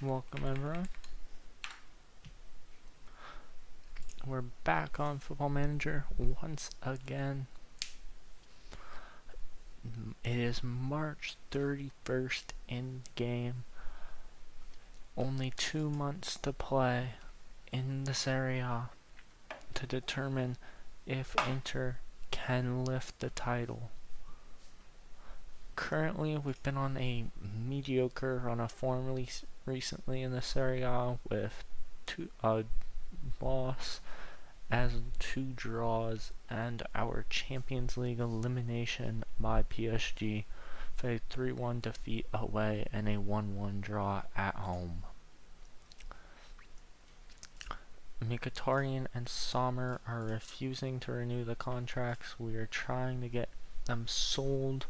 Welcome everyone. We're back on Football Manager once again. It is March 31st in the game. Only 2 months to play in the Serie to determine if Inter can lift the title. Currently, we've been on a mediocre run of form recently in the Serie with a loss as 2 draws and our Champions League elimination by PSG for a 3-1 defeat away and a 1-1 draw at home. Mkhitaryan and Sommer are refusing to renew the contracts. We are trying to get them sold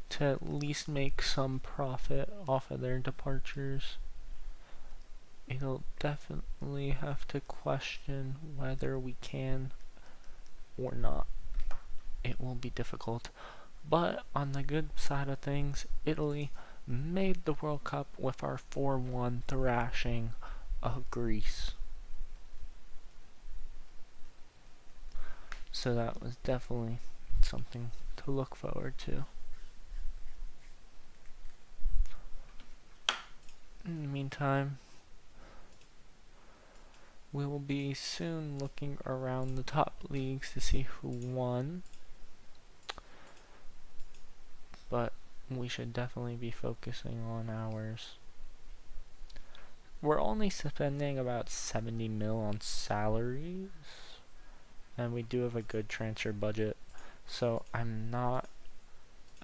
to at least make some profit off of their departures. It'll definitely have to question whether we can or not. It will be difficult. But on the good side of things, Italy made the World Cup with our 4-1 thrashing of Greece. So that was definitely something to look forward to. In the meantime, we will be soon looking around the top leagues to see who won. But we should definitely be focusing on ours. We're only spending about 70 mil on salaries. And we do have a good transfer budget. So I'm not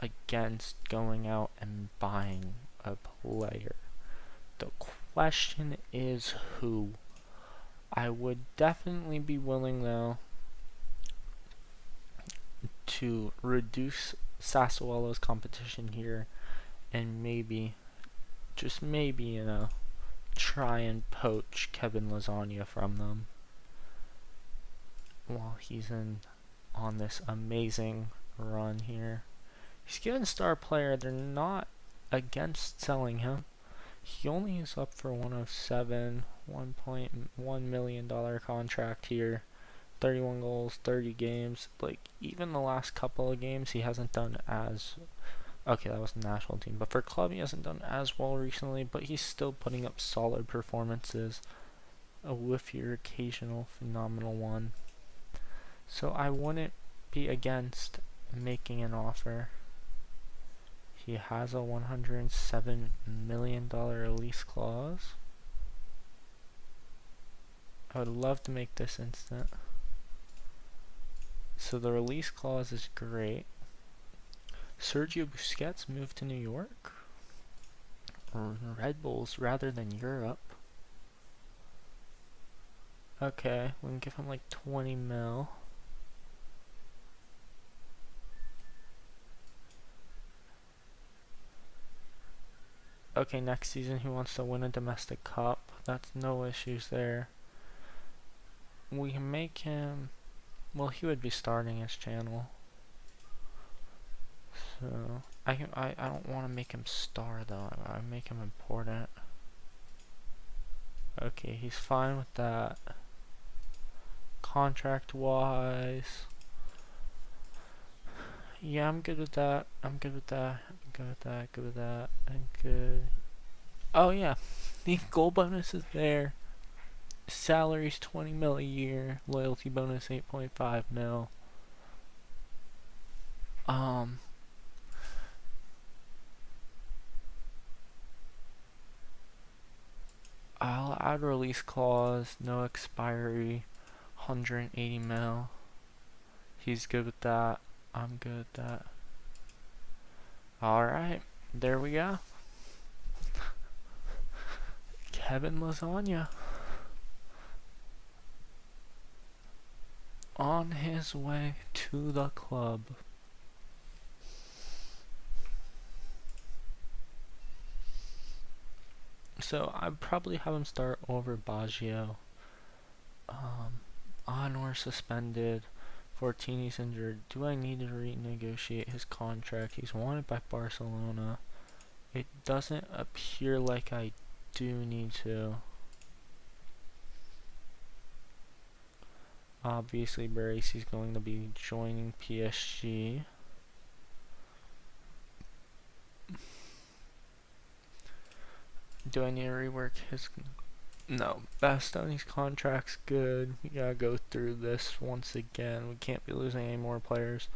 against going out and buying a player. The question is who. I would definitely be willing though to reduce Sassuolo's competition here and maybe, just maybe, try and poach Kevin Lasagna from them while he's on this amazing run here. He's given star player. They're not against selling him. He only is up for 107, $1.1 million contract here. 31 goals, 30 games. Like, even the last couple of games, he hasn't done as... Okay, that was the national team. But for club, he hasn't done as well recently. But he's still putting up solid performances with your occasional phenomenal one. So I wouldn't be against making an offer. He has a $107 million release clause. I would love to make this instant. So the release clause is great. Sergio Busquets moved to New York. Or Red Bulls rather than Europe. Okay, we can give him like 20 mil. Okay, next season he wants to win a domestic cup. That's no issues there. We can make him... Well, he would be starting his channel. So, I don't want to make him star though. I make him important. Okay, he's fine with that. Contract wise... Yeah, I'm good with that. I'm good with that. I'm good. Oh yeah, the goal bonus is there. Salary's 20 mil a year. Loyalty bonus 8.5 mil. I'll add release clause, no expiry, 180 mil. He's good with that. I'm good with that. Alright, there we go. Kevin Lasagna. On his way to the club. So I'd probably have him start over Baggio. Honor suspended. Fortini's injured. Do I need to renegotiate his contract? He's wanted by Barcelona. It doesn't appear like I do need to. Obviously, Barisi's going to be joining PSG. Do I need to rework his... No, Bastoni's contract's good. We gotta go through this once again. We can't be losing any more players.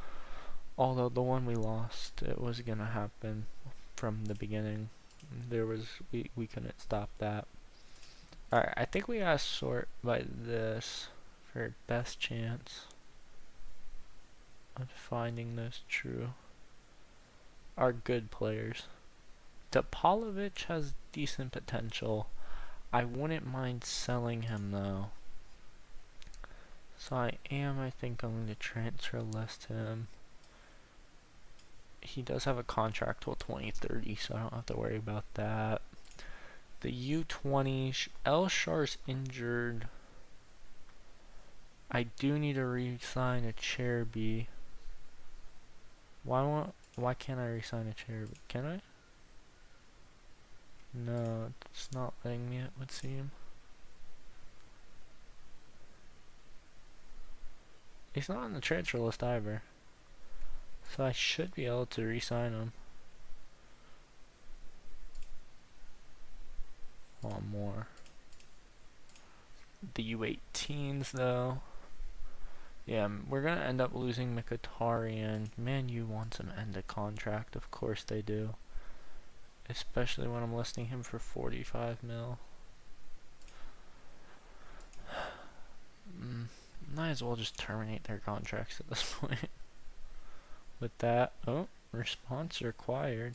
Although the one we lost, it was gonna happen from the beginning. We couldn't stop that. Alright, I think we gotta sort by this for best chance of finding those true. Are good players. Topalovic has decent potential. I wouldn't mind selling him though. So I think I'm going to transfer list him. He does have a contract till 2030, so I don't have to worry about that. The U20, Elshar's injured. I do need to re-sign a Cherby. Why can't I re-sign a Cherby? Can I? No, it's not letting me, it would seem. He's not on the transfer list either. So I should be able to re-sign him. One more. The U18s though. Yeah, we're gonna end up losing Mkhitaryan. Man U wants him to end a contract, of course they do. Especially when I'm listing him for 45 mil. Might as well just terminate their contracts at this point. With that, oh, response required.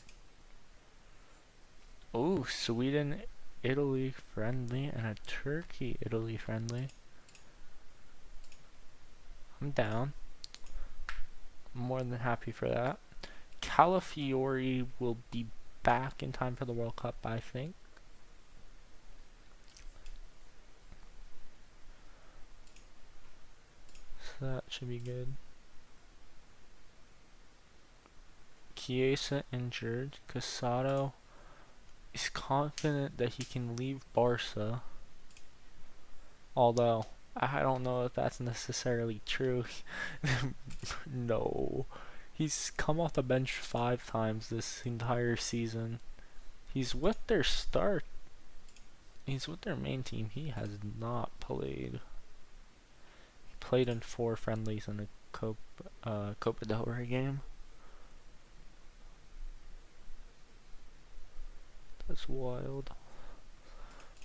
Oh, Sweden, Italy friendly, and a Turkey, Italy friendly. I'm down. I'm more than happy for that. Calafiori will be back in time for the World Cup, I think. So that should be good. Chiesa injured. Casado is confident that he can leave Barca. Although, I don't know if that's necessarily true. No. He's come off the bench 5 times this entire season. He's with their main team. He has not played. He played in 4 friendlies in a Copa del Rey game. That's wild.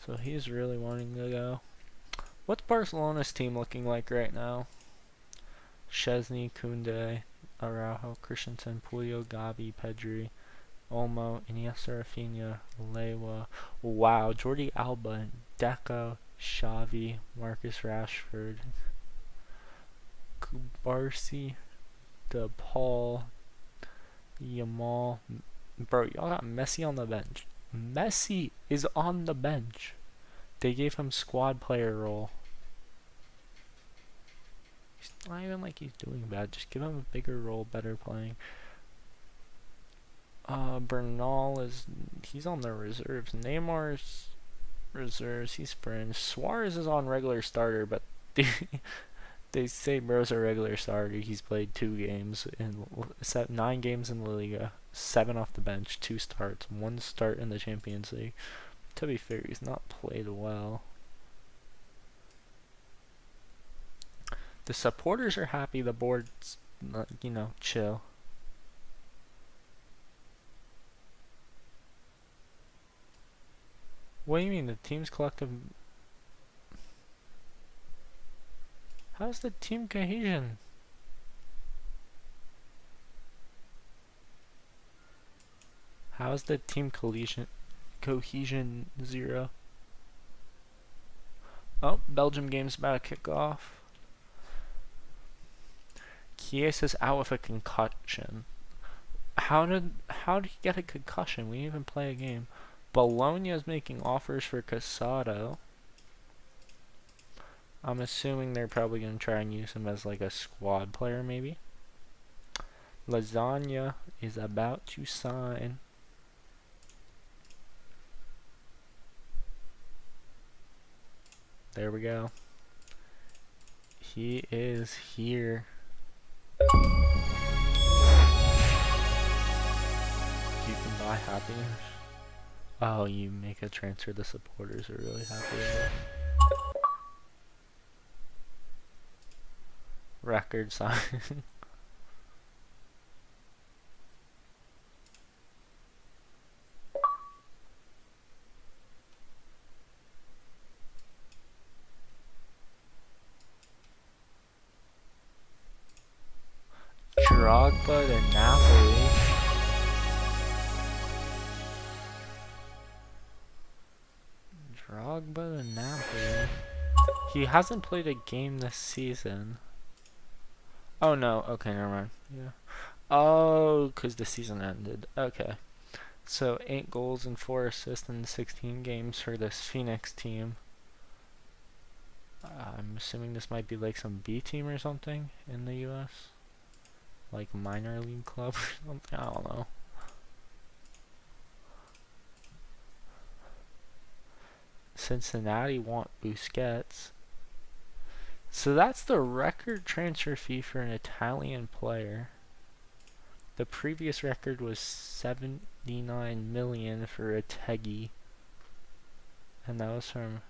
So he's really wanting to go. What's Barcelona's team looking like right now? Szczesny, Koundé, Araujo, Christensen, Puyo, Gavi, Pedri, Olmo, Iniesta, Rafinha, Lewa. Wow, Jordi Alba, Deco, Xavi, Marcus Rashford, Kubarsi, DePaul, Yamal. Bro, y'all got Messi on the bench. Messi is on the bench. They gave him squad player role. It's not even like he's doing bad. Just give him a bigger role, better playing. Bernal he's on the reserves. Neymar's reserves. He's fringe. Suarez is on regular starter, but they say bro's a regular starter. He's played 2 games in 9 games in La Liga, 7 off the bench, 2 starts, 1 start in the Champions League. To be fair, he's not played well. The supporters are happy. The board's, chill. What do you mean? The team's collective... How's the team cohesion? How's the team cohesion 0? Oh, Belgium game's about to kick off. Chiesa's out with a concussion. How did he get a concussion? We didn't even play a game. Bologna is making offers for Casado. I'm assuming they're probably going to try and use him as like a squad player maybe. Lasagna is about to sign. There we go. He is here. You can buy happiness. Oh, you make a transfer the supporters are really happy with. Record sign. Drogba to Napoli. Drogba to Napoli. He hasn't played a game this season. Oh no, okay, never mind. Yeah. Oh, because the season ended. Okay. So 8 goals and 4 assists in 16 games for this Phoenix team. I'm assuming this might be like some B team or something in the US. Like minor league club or something. I don't know. Cincinnati want Busquets. So that's the record transfer fee for an Italian player. The previous record was 79 million for Otegi. And that was from...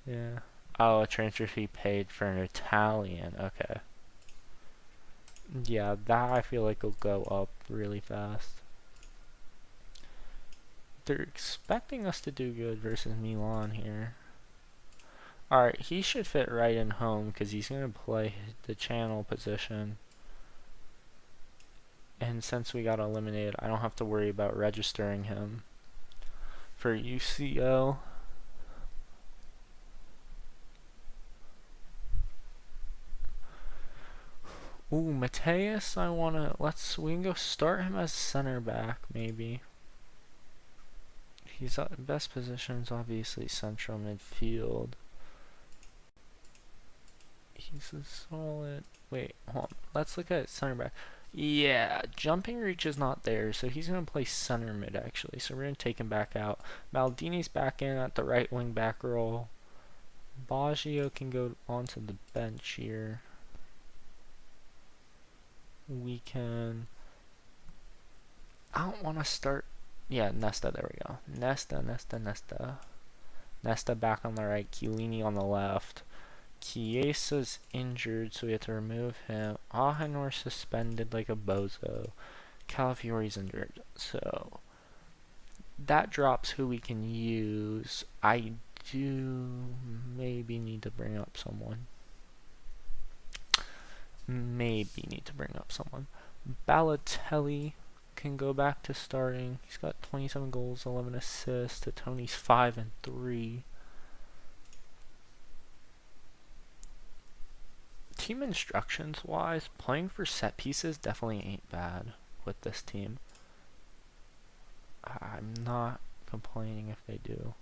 Yeah. Oh, a transfer fee paid for an Italian. Okay. Yeah, that I feel like will go up really fast. They're expecting us to do good versus Milan here. Alright, he should fit right in home because he's going to play the channel position. And since we got eliminated, I don't have to worry about registering him for UCL. Ooh, Mateus, we can go start him as center back, maybe. He's best position's obviously central midfield. He's a solid... Wait, hold on. Let's look at center back. Yeah, jumping reach is not there, so he's going to play center mid, actually. So we're going to take him back out. Maldini's back in at the right wing back role. Baggio can go onto the bench here. We can... I don't want to start... Yeah, Nesta, there we go. Nesta. Nesta back on the right, Chiellini on the left. Chiesa's injured, so we have to remove him. Ahenor suspended like a bozo. Calafiori's injured, so that drops who we can use. I do maybe need to bring up someone. Balotelli can go back to starting. He's got 27 goals, 11 assists to Tony's 5 and 3. Team instructions wise, playing for set pieces definitely ain't bad with this team. I'm not complaining if they do.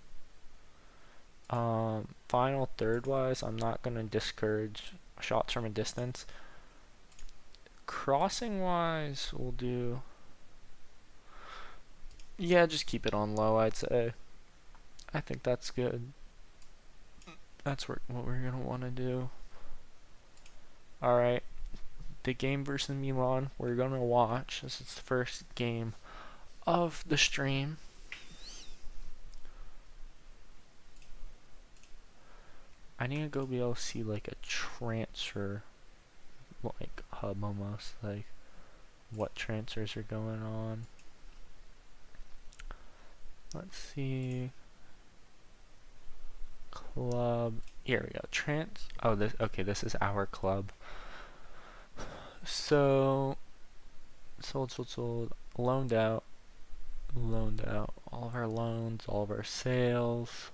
Final third wise, I'm not going to discourage shots from a distance. Crossing wise, we'll do... Yeah, just keep it on low, I'd say. I think that's good. That's what we're going to want to do. Alright, the game versus Milan, we're going to watch. This is the first game of the stream. I need to go be able to see like a transfer like hub almost, like what transfers are going on. Let's see. Club. Here we go. Oh, this is our club. So sold. Loaned out. All of our loans, all of our sales.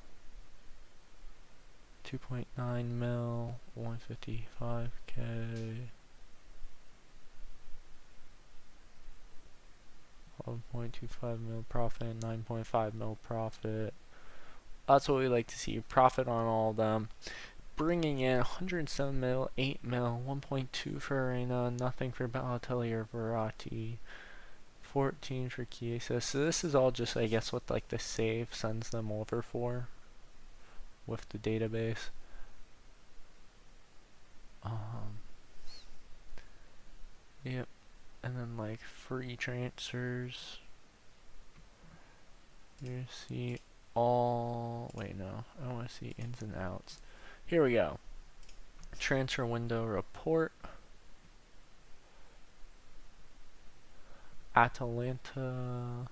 2.9 mil, 155k. 11.25 mil profit, 9.5 mil profit. That's what we like to see. Profit on all of them. Bringing in 107 mil, 8 mil, 1.2 for Arena, nothing for Balotelli or Verratti. 14 for Chiesa. So this is all just, I guess, what like the save sends them over for. with the database. Yep, and then like free transfers. You see all, wait no, I want to see ins and outs. Here we go. Transfer window report. Atalanta.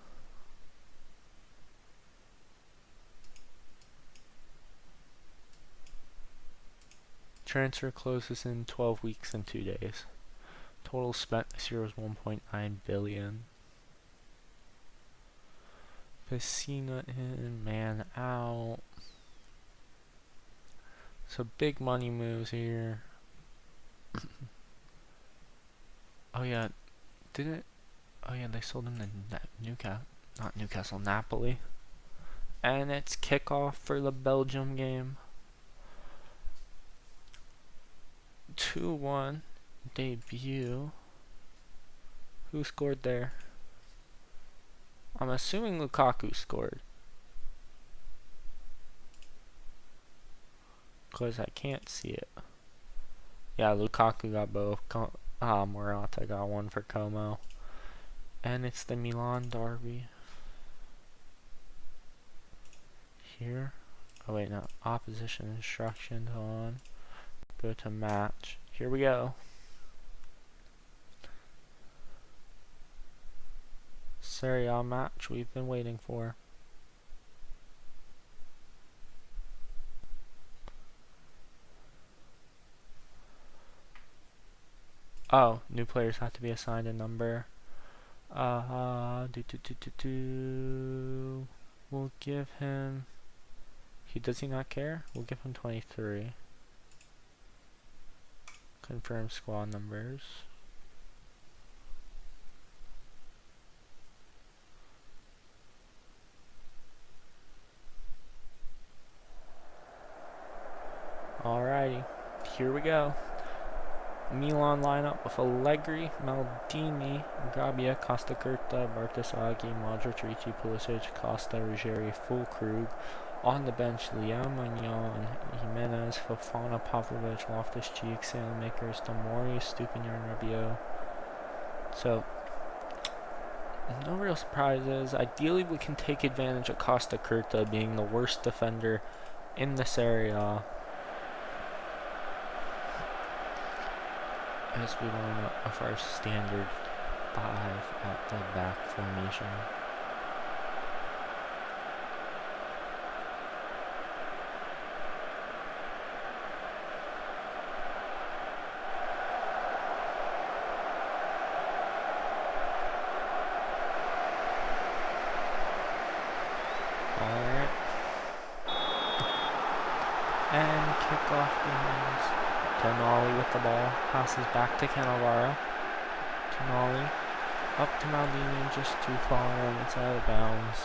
Transfer closes in 12 weeks and 2 days. Total spent this year was 1.9 billion. Pessina in, man out. So big money moves here. Oh yeah, didn't? Oh yeah, they sold him to Newcastle, not Newcastle, Napoli. And it's kickoff for the Belgium game. 2-1 debut. Who scored there? I'm assuming Lukaku scored, because I can't see it. Yeah, Lukaku got both. Morata got one for Como. And it's the Milan derby. Here. Oh wait, no. Opposition instructions on. Go to match. Here we go. Serie match we've been waiting for. Oh, new players have to be assigned a number. We'll give him. Does he not care? We'll give him 23. Confirm squad numbers. Alrighty, here we go. Milan lineup with Allegri, Maldini, Gabbia, Costa Curta, Bartasaghi, Modric, Ricci, Pulisic, Costa, Ruggeri, Fulkrug. On the bench, Leao, Magnon, Jimenez, Fofana, Pavlovic, Loftus-Cheek, Sailmakers, Tomori, Stupinian, Rabiot. So, no real surprises. Ideally, we can take advantage of Costa Curta being the worst defender in the Serie A, as we line up with our standard 5 at the back formation. Alright. And kickoff begins. Tonali with the ball, passes back to Cannavaro. Tonali up to Maldini, just too far, and it's out of bounds.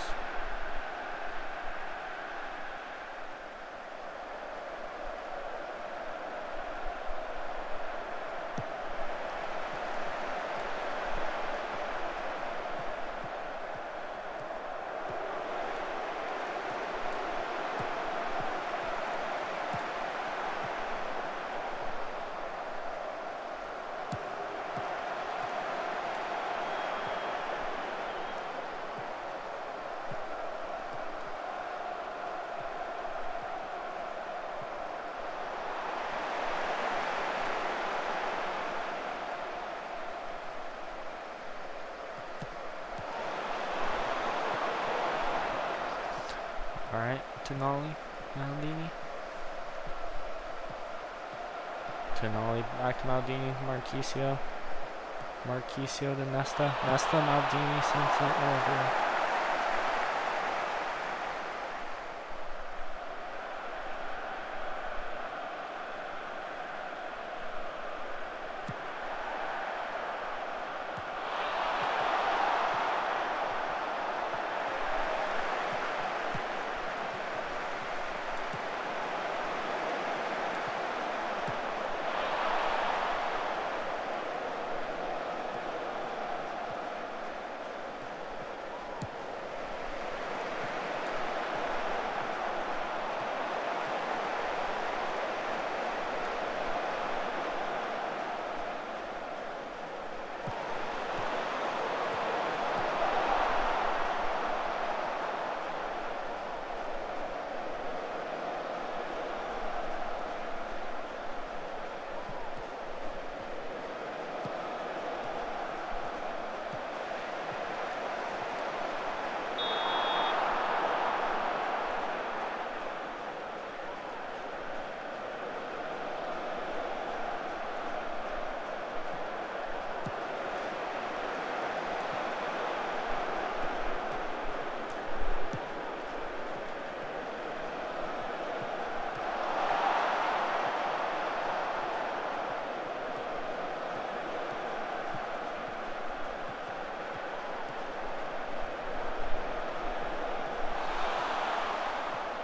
Alright, Tonali, Maldini. Tonali back to Maldini, Marchisio. Marchisio to Nesta. Nesta, Maldini sends it over.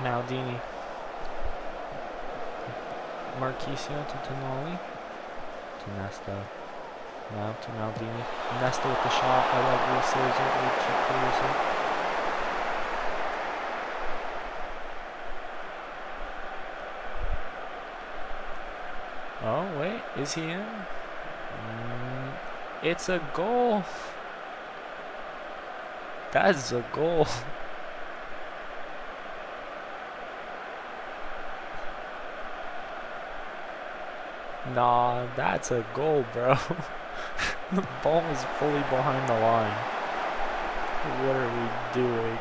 Maldini. Marquisio to Tonali. To Nesta. Now to Maldini. Nesta with the shot. I love Reese's. Oh, wait. Is he in? It's a goal. That's a goal. Nah, that's a goal, bro. The ball is fully behind the line. What are we doing?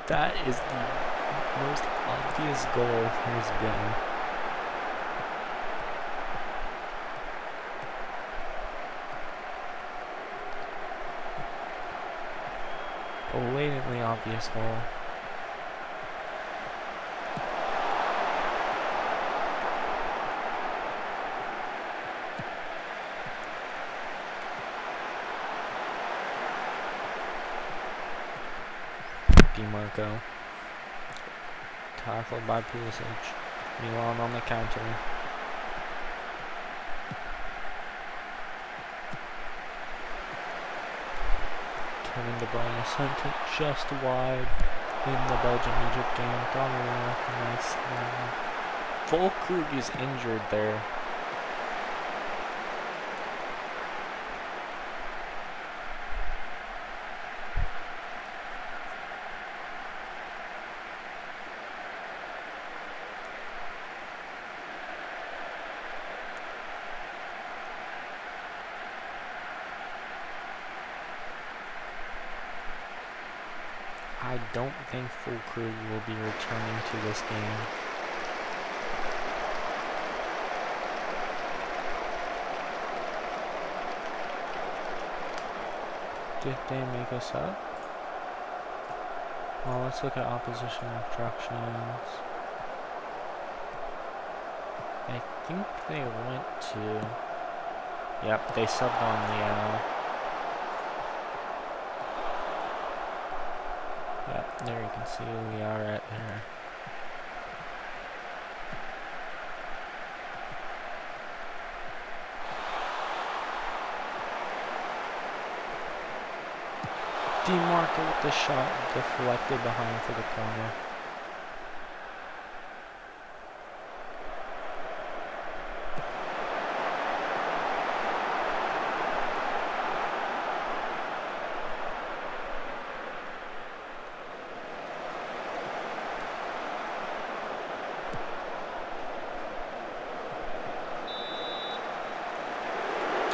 That is the most obvious goal there's been. A blatantly obvious goal. Marco. Tackled by Pulisic. Milan on the counter. Kevin De Bruyne sent it just wide in the Belgium-Egypt game. Donnarumma, nice. Volkrug is injured there. I don't think Volkrug will be returning to this game. Did they make us up? Well, let's look at opposition instructions. I think they went to... Yep, they subbed on Leao. Yep, there you can see Leao right there. DeMarco with the shot deflected behind for the corner.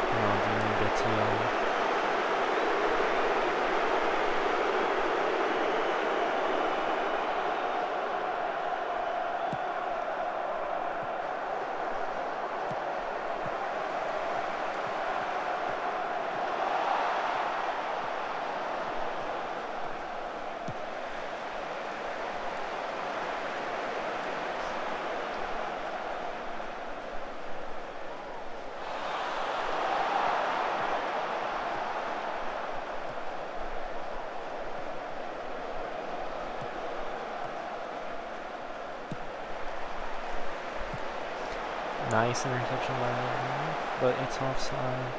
Ronaldinho gets yellow. Nice interception by Ronaldinho, but it's offside.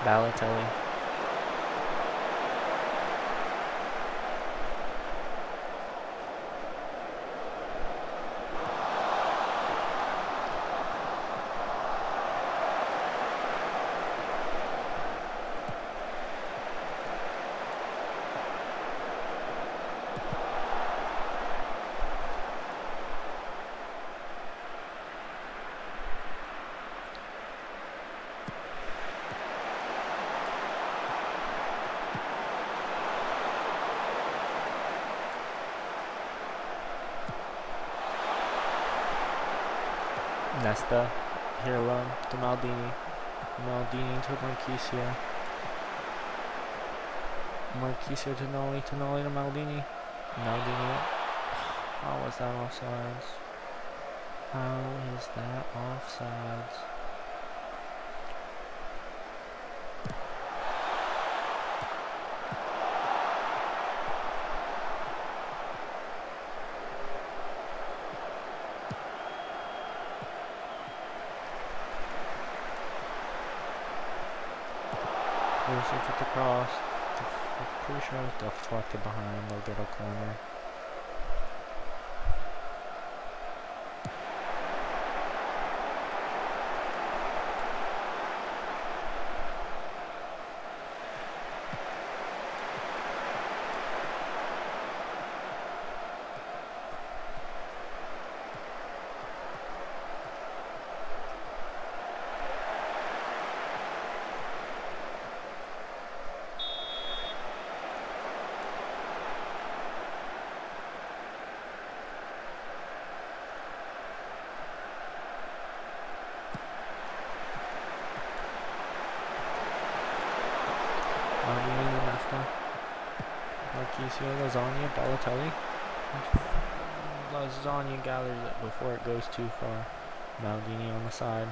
Balotelli. Nesta, Pirlo, to Maldini. Maldini to Marchisio. Marchisio to Noli to Maldini. Maldini. How was that offsides? How is that offsides? Pulisic with the cross. Crucial deflected behind the little corner. Marchisio, Lasagna, Balotelli. Lasagna gathers it before it goes too far. Maldini on the side.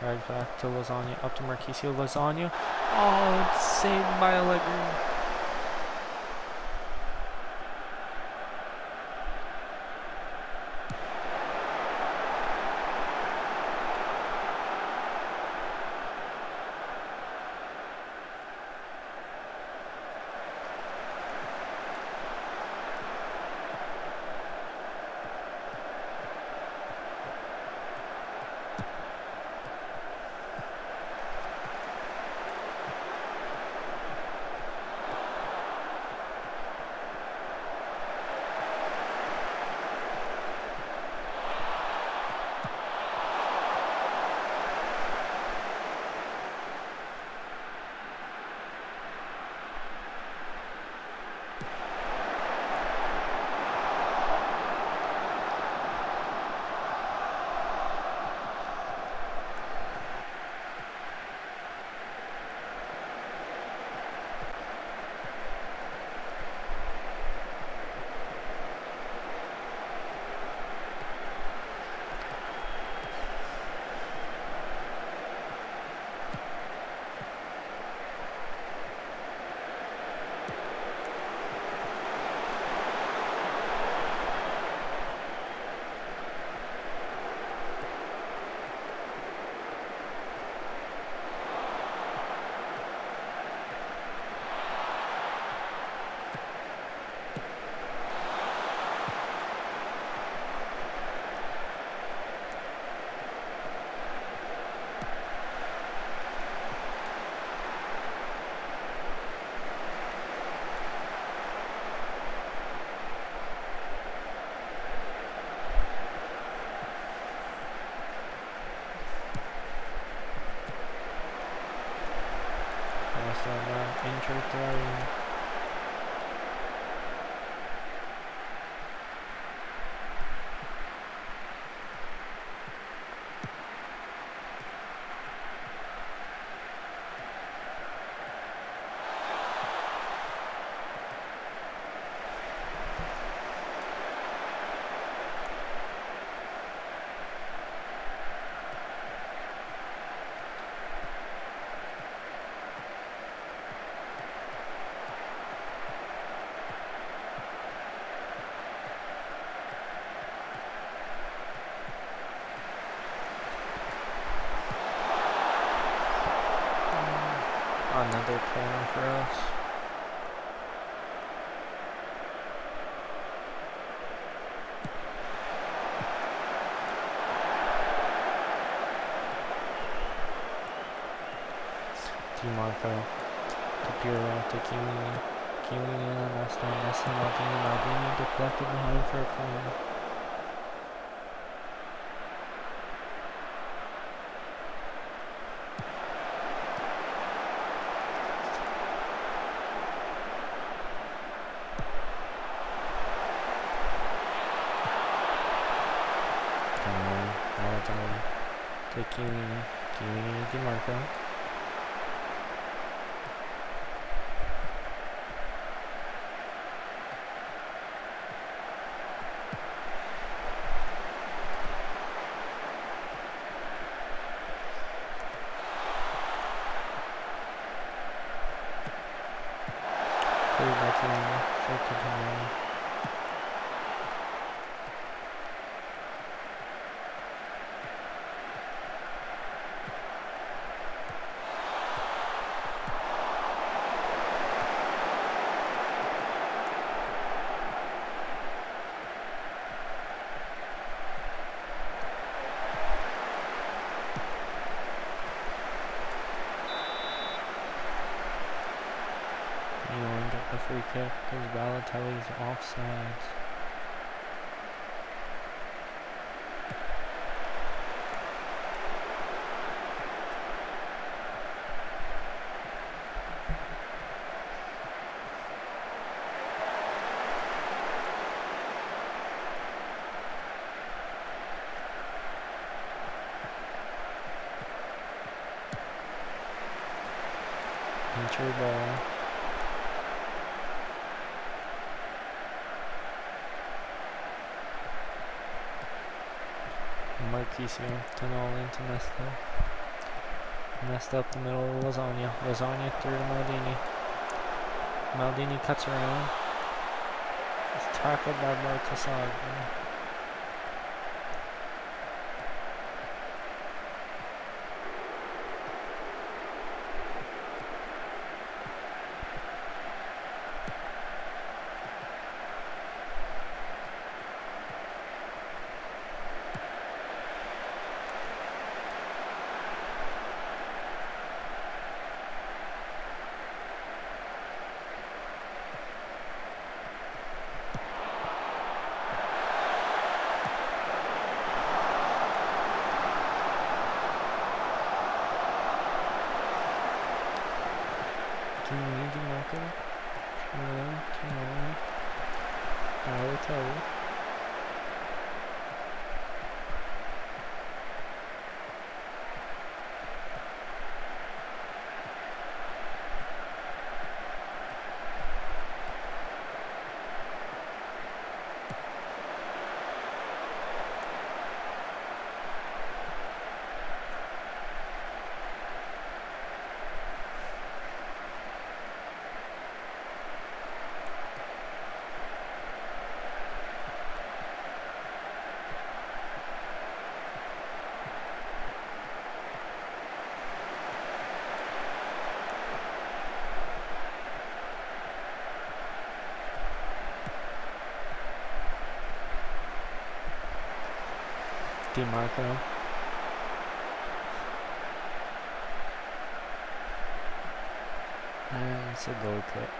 Drags back to Lasagna, up to Marchisio. Lasagna. Oh, it's saved by Allegri. Intro throwing. Another corner for us. DiMarco to Pirlo to Chiellini. Chiellini, Nesta, Maldini deflected behind for a corner. Balotelli. to Chiellini. Chiellini to DiMarco. Played by Chiellini. Straight to Chiellini. Milan got the free kick because Balotelli's offsides. Entry ball. Marquisio, Tonali to Nesta. Nesta up the middle, Lasagna. Lasagna through to Maldini. Maldini cuts around. It's tackled by Bartasaglia. Chiellini, DiMarco. Tonali. Balotelli. DiMarco. And it's a goal kick.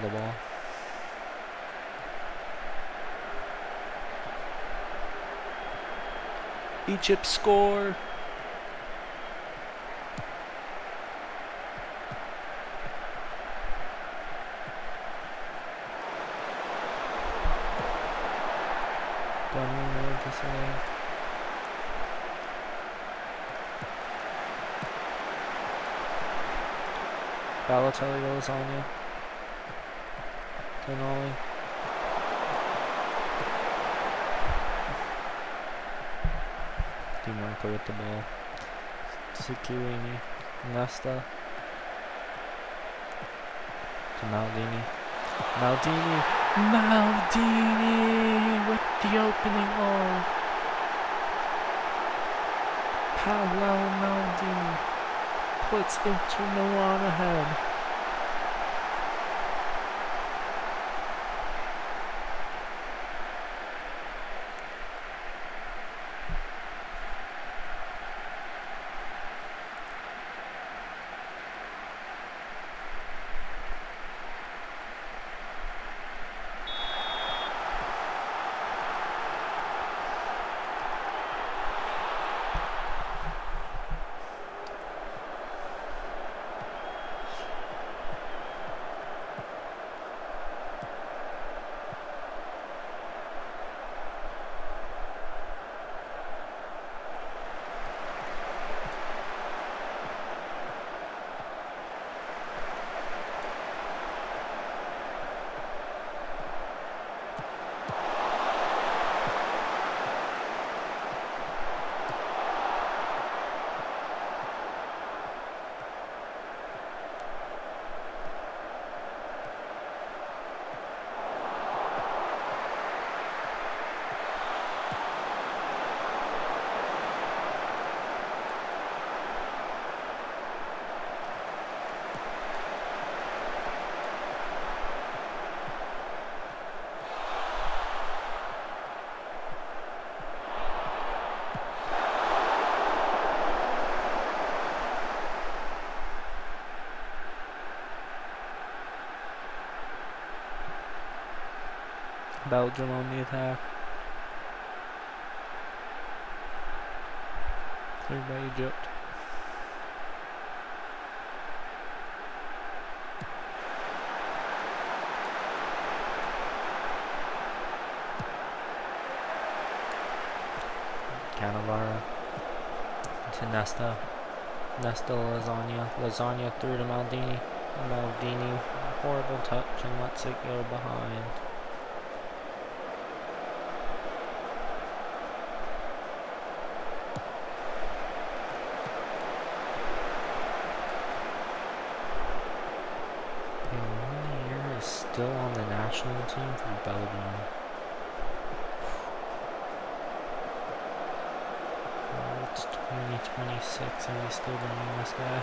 The ball. Egypt score. Don't know what to say. Balotelli to Lasagna. Tonali. DiMarco with the ball. Chiellini. Nesta. To Maldini. Maldini with the opening goal. Paolo Maldini puts Inter Milan ahead. Belgium on the attack. Cleared by Egypt. Cannavaro to Nesta. Nesta Lasagna. Lasagna through to Maldini. Maldini, horrible touch and lets it go behind. Here is still on the national team for Belgium. It's 2026 and he's still doing this guy.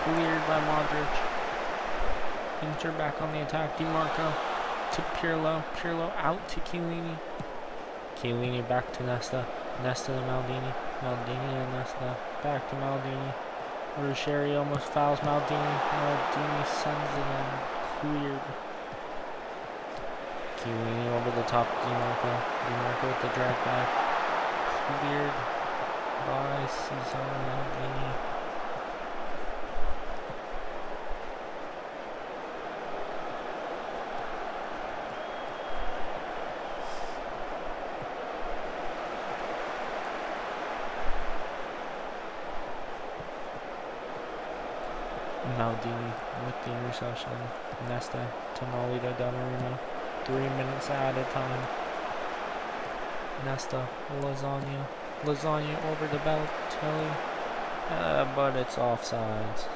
Cleared by Modric. Inter back on the attack. DiMarco to Pirlo. Pirlo out to Chiellini. Chiellini back to Nesta. Nesta to Maldini. Maldini to Nesta. Back to Maldini. Serie almost fouls Maldini. Maldini sends it in. Cleared. Chiellini over the top. DiMarco. DiMarco with the drag back. Cleared by Cesar Maldini. Maldini with the interception. Nesta to Nolito Donnarumma. 3 minutes added time. Nesta, Lasagna. Lasagna over the Balotelli. But it's offsides.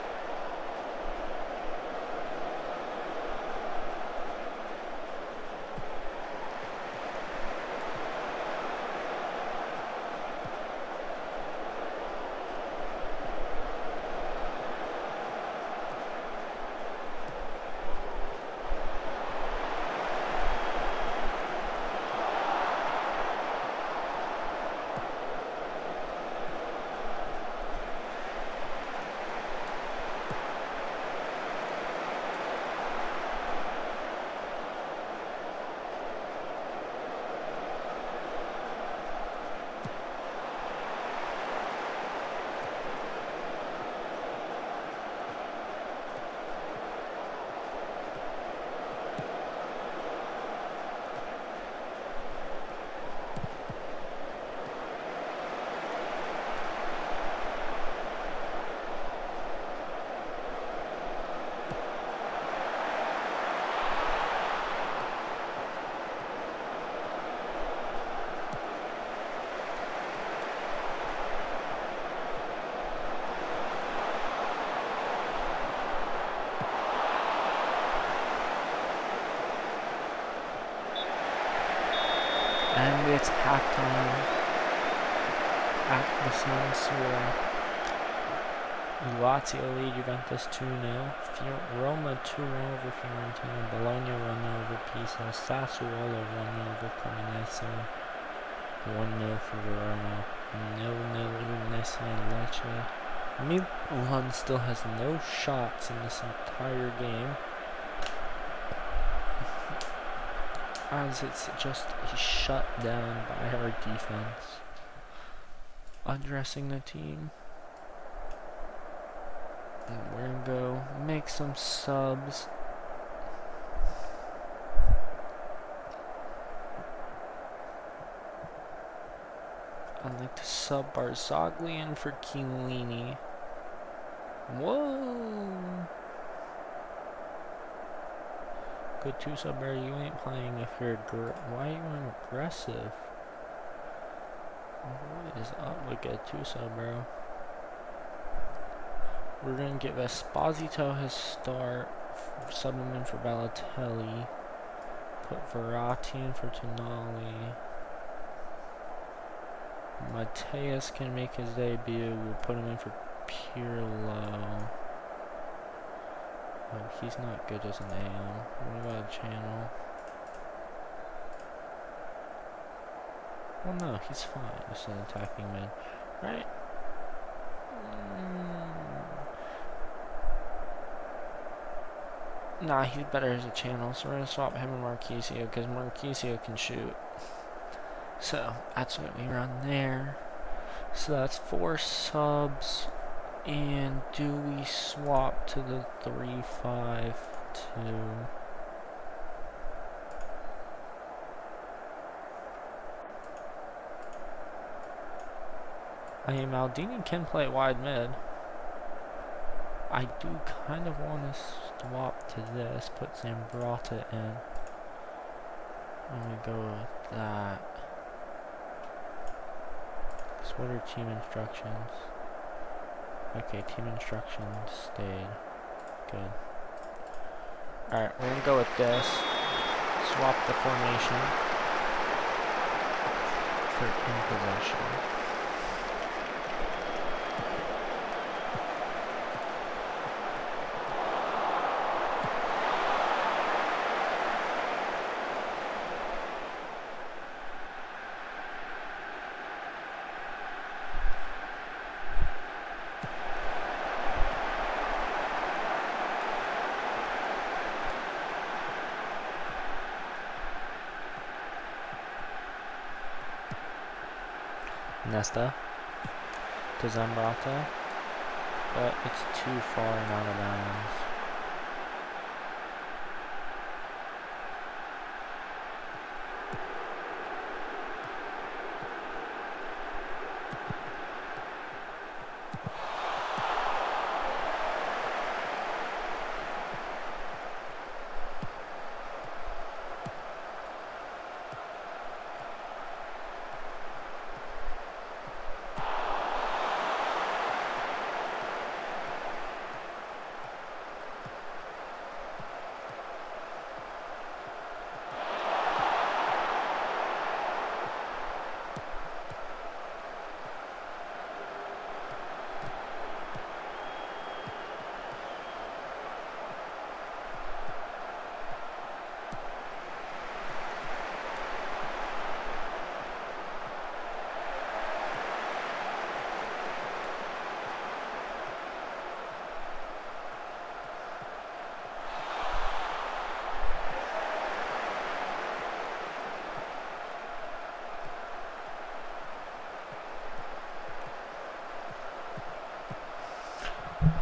And it's halftime at the San Siro. Lazio lead Juventus 2-0. Roma 2-0 over Fiorentina. Bologna 1-0 over Pisa. Sassuolo 1-0 over Cremonese. 1-0 for Verona. 0-0 Udinese and Lecce. Milan still has no shots in this entire game. as it's just shut down by our defense. Addressing the team. And we're gonna go make some subs. I'd like to sub Barzagli in for Chiellini. Whoa! Good 2-sub, bro. You ain't playing if you're why are you aggressive? What is up with good 2-sub, bro? We're gonna give Esposito his start. Sub him in for Balotelli. Put Verratti in for Tonali. Mateus can make his debut. We'll put him in for Pirlo. Oh, he's not good as an AM. What about a channel? Well, no, he's fine. It's an attacking mid, right? Nah, he's better as a channel, so we're gonna swap him and Marquisio because Marquisio can shoot. So that's what we run there. So that's 4 subs. And do we swap to the 3-5-2? I mean, Maldini can play wide mid. I do kind of want to swap to this, put Zambrata in. I'm gonna go with that. So what are team instructions? Okay, team instructions stayed. Good. Alright, we're gonna go with this. Swap the formation for in possession. Nesta to Zambrata, but it's too far and out of bounds.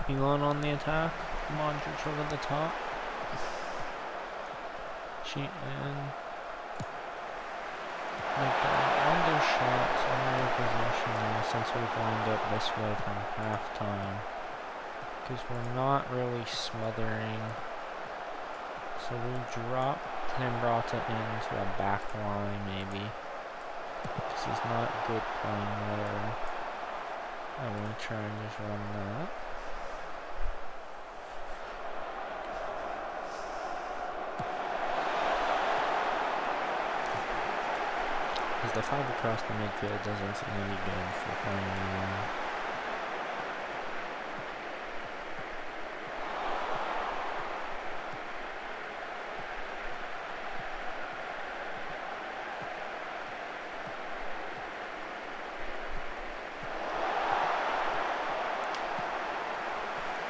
Elon on the attack. Modric over the top. Cheat in. Like that. On their shots, on their possession now, since we've lined up this way from halftime. Because we're not really smothering. So we drop Zambrata into a back line maybe. Because he's not good playing there. I want to try and just run that. Because the 5 across the midfield doesn't seem to be good for playing anymore.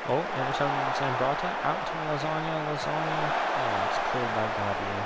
Oh, intercepted Zambrata, out to Lasagna, oh, it's cleared by Gabriel.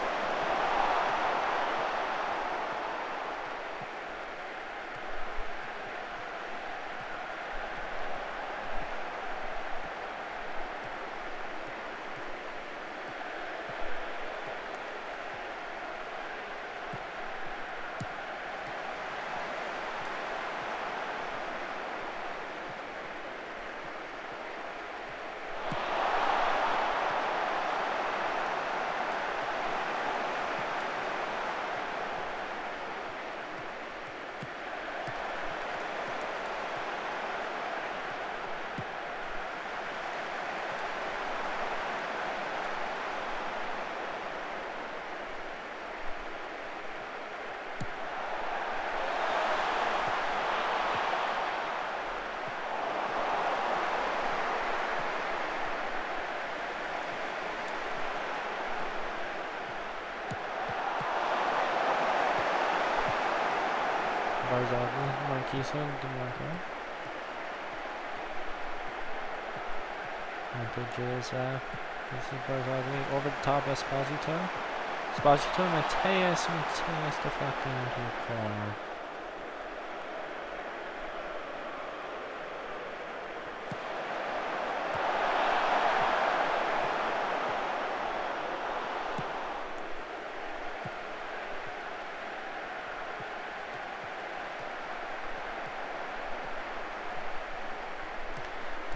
Barzagli, Marquise, DeMarco. Onto Joseph. This is Barzagli. Over the top, Esposito. Esposito, Mateus deflecting into the corner.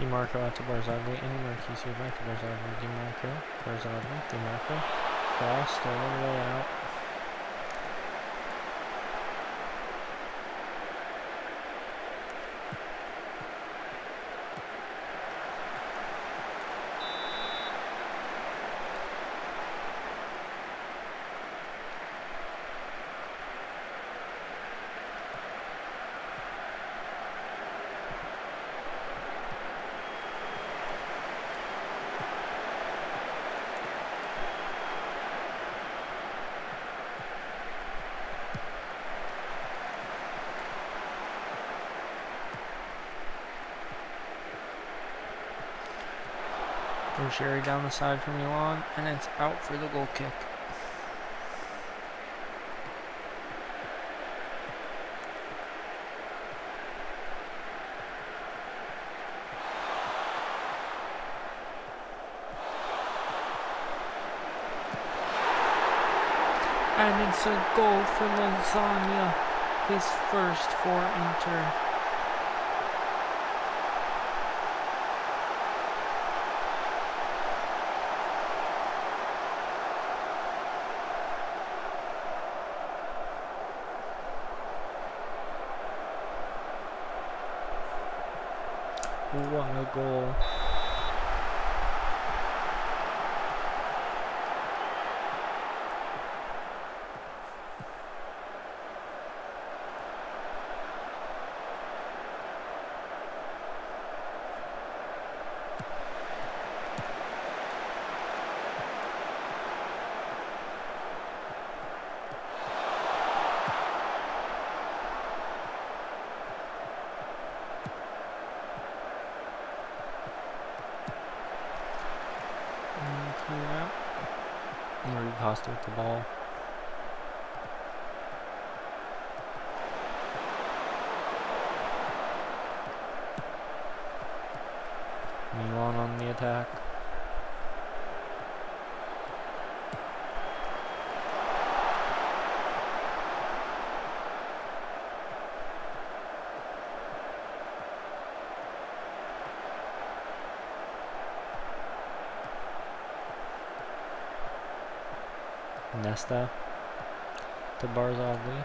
DeMarco out to Barzagli, and Marquise back to Barzagli, DeMarco, Barzagli, DeMarco, crossed all the way out. Serie down the side for Milan, and it's out for the goal kick. And it's a goal for Lasagna, his first for Inter. What a goal. Costa with the ball. Milan on the attack. Nesta to Barzagli.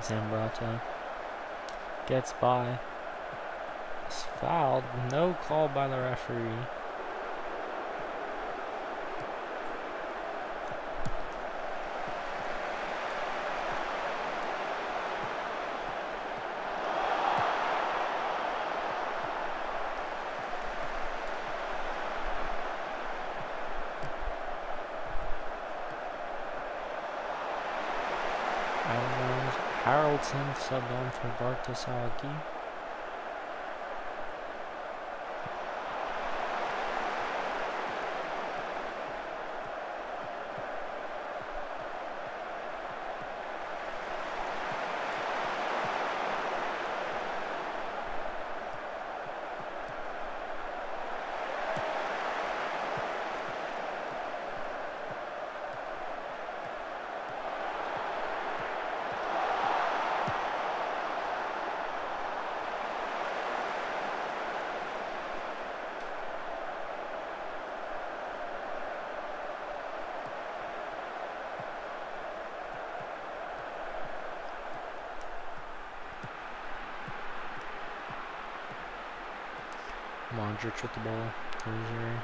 Zambrata gets by. Is fouled. No call by the referee. Haraldson subbed on for Bartasagi. Modric with the ball. Serie.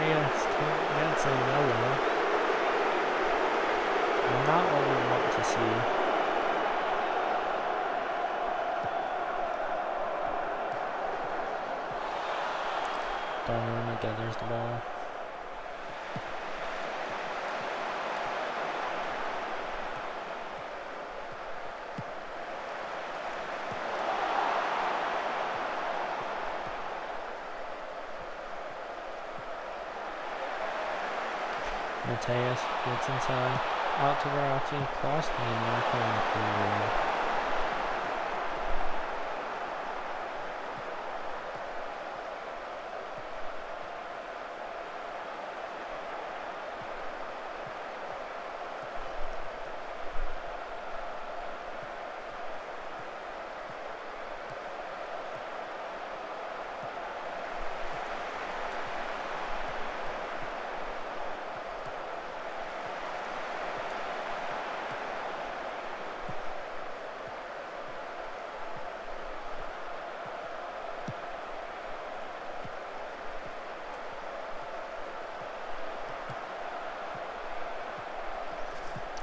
That's a yellow. Not what we want to see. Donnarumma gathers the ball. Mateus gets inside. Out to Verratti, cross the marker.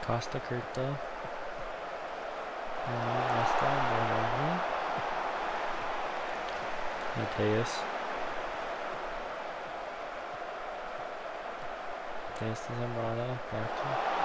Costa Curta. Mateus. Mateus to Zambrata. Back to.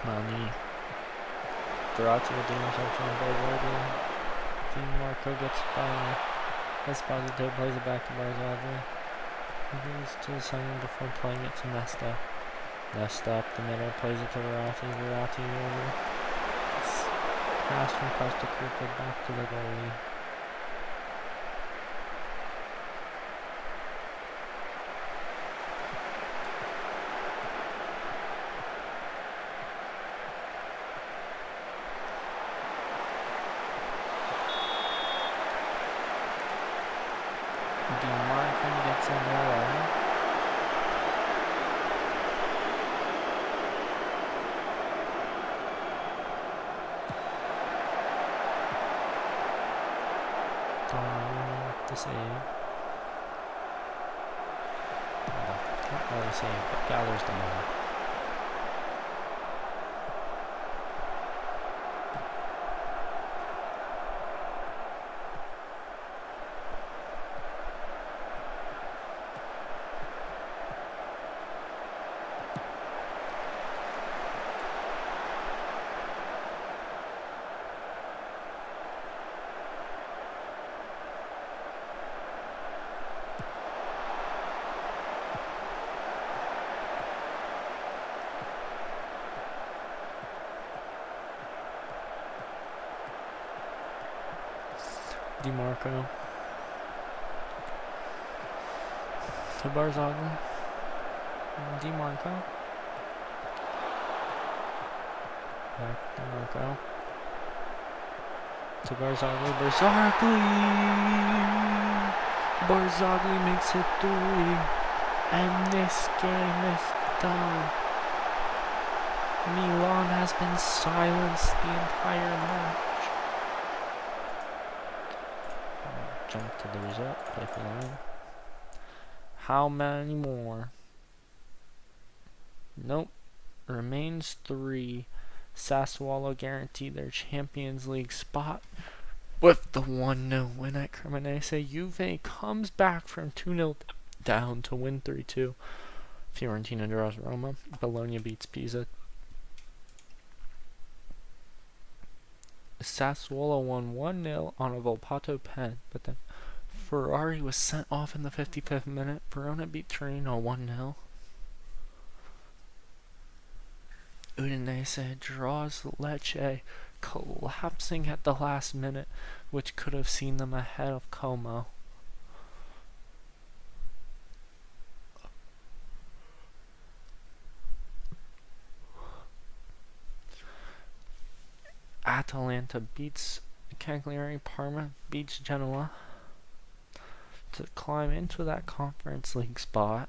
Mani. Verratti with the interception by Vardy. Di Marco gets by Esposito, plays it back to Barzagli. He goes to the center before playing it to Nesta. Nesta up the middle, plays it to Verratti. Verratti over. It's pass from Costa Rica back to the goalie. DeMarco gets in there. The save. Not really save, but gathers the ball. DeMarco to Barzagli. DeMarco. Back DeMarco to Barzagli. Barzagli makes it 3, and this game is done. Milan has been silenced the entire match. Jump to the result, play for the win. How many more? Nope. Remains 3. Sassuolo guarantee their Champions League spot with the 1-0 win at Cremonese. Juve comes back from 2-0 down to win 3-2. Fiorentina draws Roma. Bologna beats Pisa. Sassuolo won 1-0 on a Volpato pen, but then Ferrari was sent off in the 55th minute. Verona beat Torino 1-0. Udinese draws Lecce, collapsing at the last minute, which could have seen them ahead of Como. Atalanta beats Cagliari. Parma beats Genoa to climb into that Conference League spot.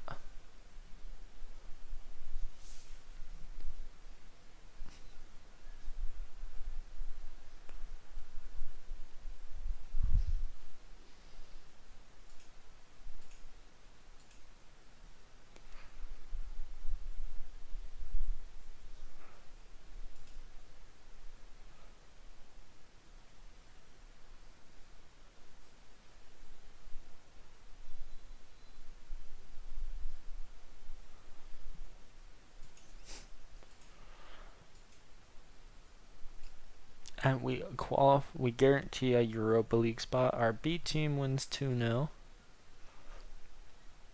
And we guarantee a Europa League spot. Our B team wins 2-0.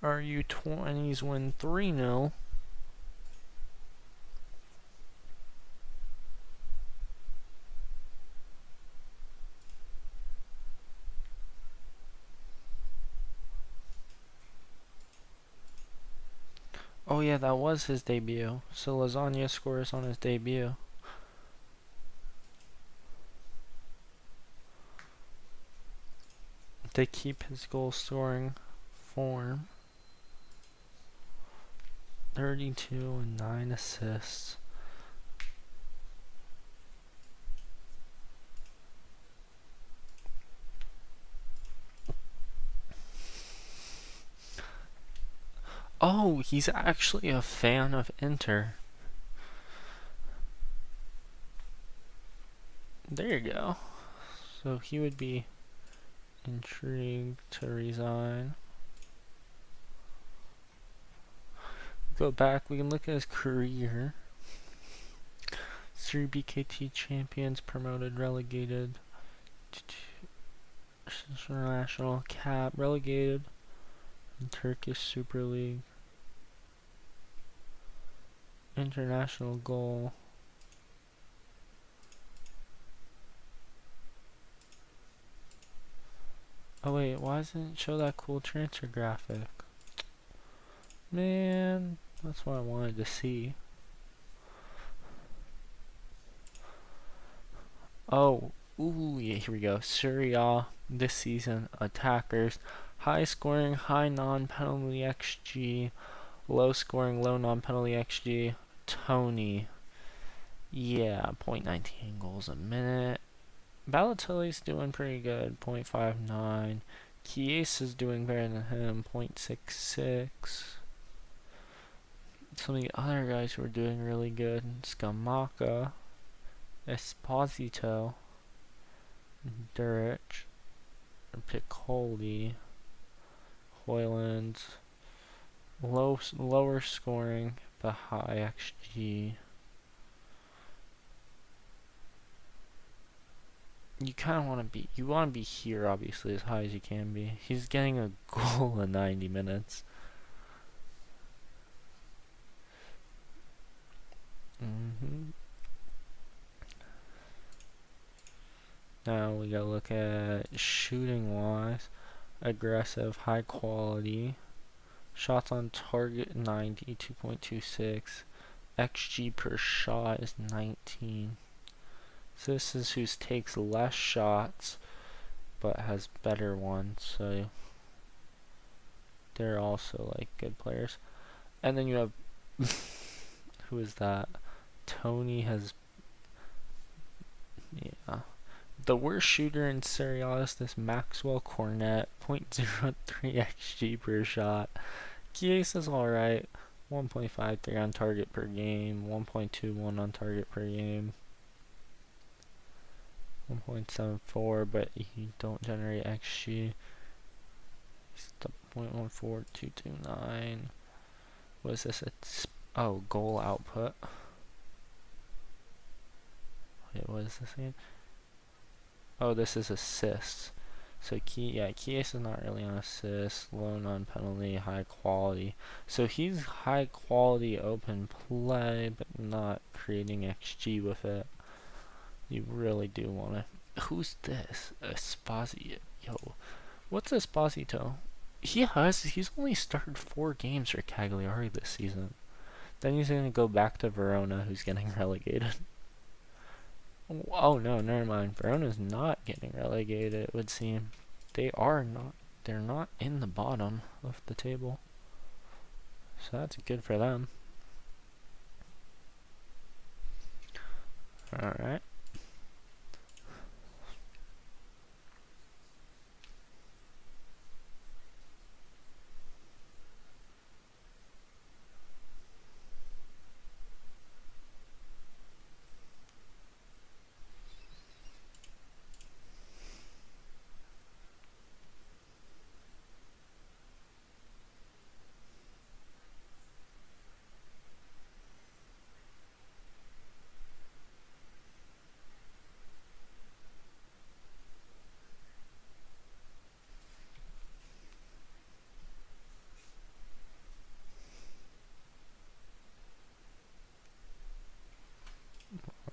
Our U20s win 3-0. Oh yeah, that was his debut. So Lasagna scores on his debut. They keep his goal scoring form. 32 and 9 assists. Oh, he's actually a fan of Inter. There you go. So he would be intrigued to resign. Go back, we can look at his career. History BKT champions promoted, relegated. International cap relegated. Turkish Super League. International goal. Oh wait, why doesn't it show that cool transfer graphic? Man, that's what I wanted to see. Oh, ooh, yeah, here we go. Serie this season, attackers. High scoring, high non-penalty XG. Low scoring, low non-penalty XG. Tony. Yeah, 0.19 goals a minute. Balotelli's doing pretty good, 0.59. Chiesa's doing better than him, 0.66. Some of the other guys who are doing really good, Scamacca, Esposito, Duric, Piccoli, Hoyland, lower scoring, but high XG. You kind of want to be here, obviously, as high as you can be. He's getting a goal in 90 minutes. Now we gotta look at shooting wise, aggressive, high quality, shots on target 90, 2.26, XG per shot is 19. So this is who takes less shots but has better ones, so they're also like good players. And then you have who is that? Tony has, yeah. The worst shooter in Serie is this Maxwell Cornet, 0.03 XG per shot. Chiesa's alright, 1.53 on target per game, 1.21 on target per game, 1.74, but you don't generate XG. He's 0.14229. What is this? It's, oh, goal output. Wait, what is this again? Oh, this is assists. So Chiesa is not really on assists, low non-penalty, high quality. So he's high quality open play, but not creating XG with it. You really do want to. Who's this? Esposito. Yo, what's Esposito? He's only started 4 games for Cagliari this season. Then he's gonna go back to Verona, who's getting relegated. Oh no, never mind. Verona's not getting relegated, it would seem. They're not in the bottom of the table. So that's good for them. Alright.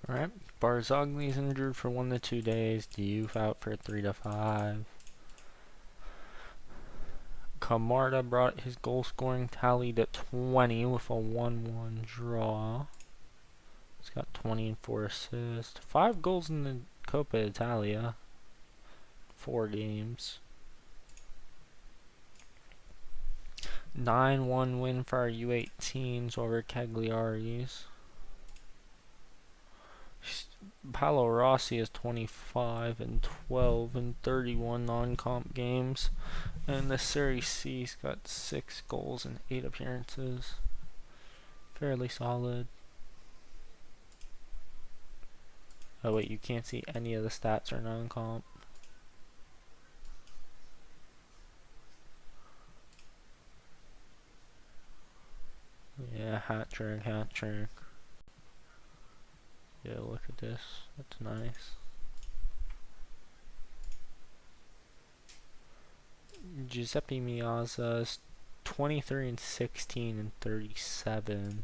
Alright. Barzogli's injured for 1 to 2 days. Diouf out for 3 to 5. Camarda brought his goal scoring tally to 20 with a 1-1 draw. He's got 20 and 4 assists. 5 goals in the Coppa Italia. 4 games. 9-1 win for our U18s over Cagliari's. Paolo Rossi has 25 and 12 and 31 non-comp games. And the Serie C's got 6 goals and 8 appearances. Fairly solid. Oh wait, you can't see any of the stats or non-comp. Yeah, hat trick. Yeah, look at this. That's nice. Giuseppe Meazza's 23 and 16 and 37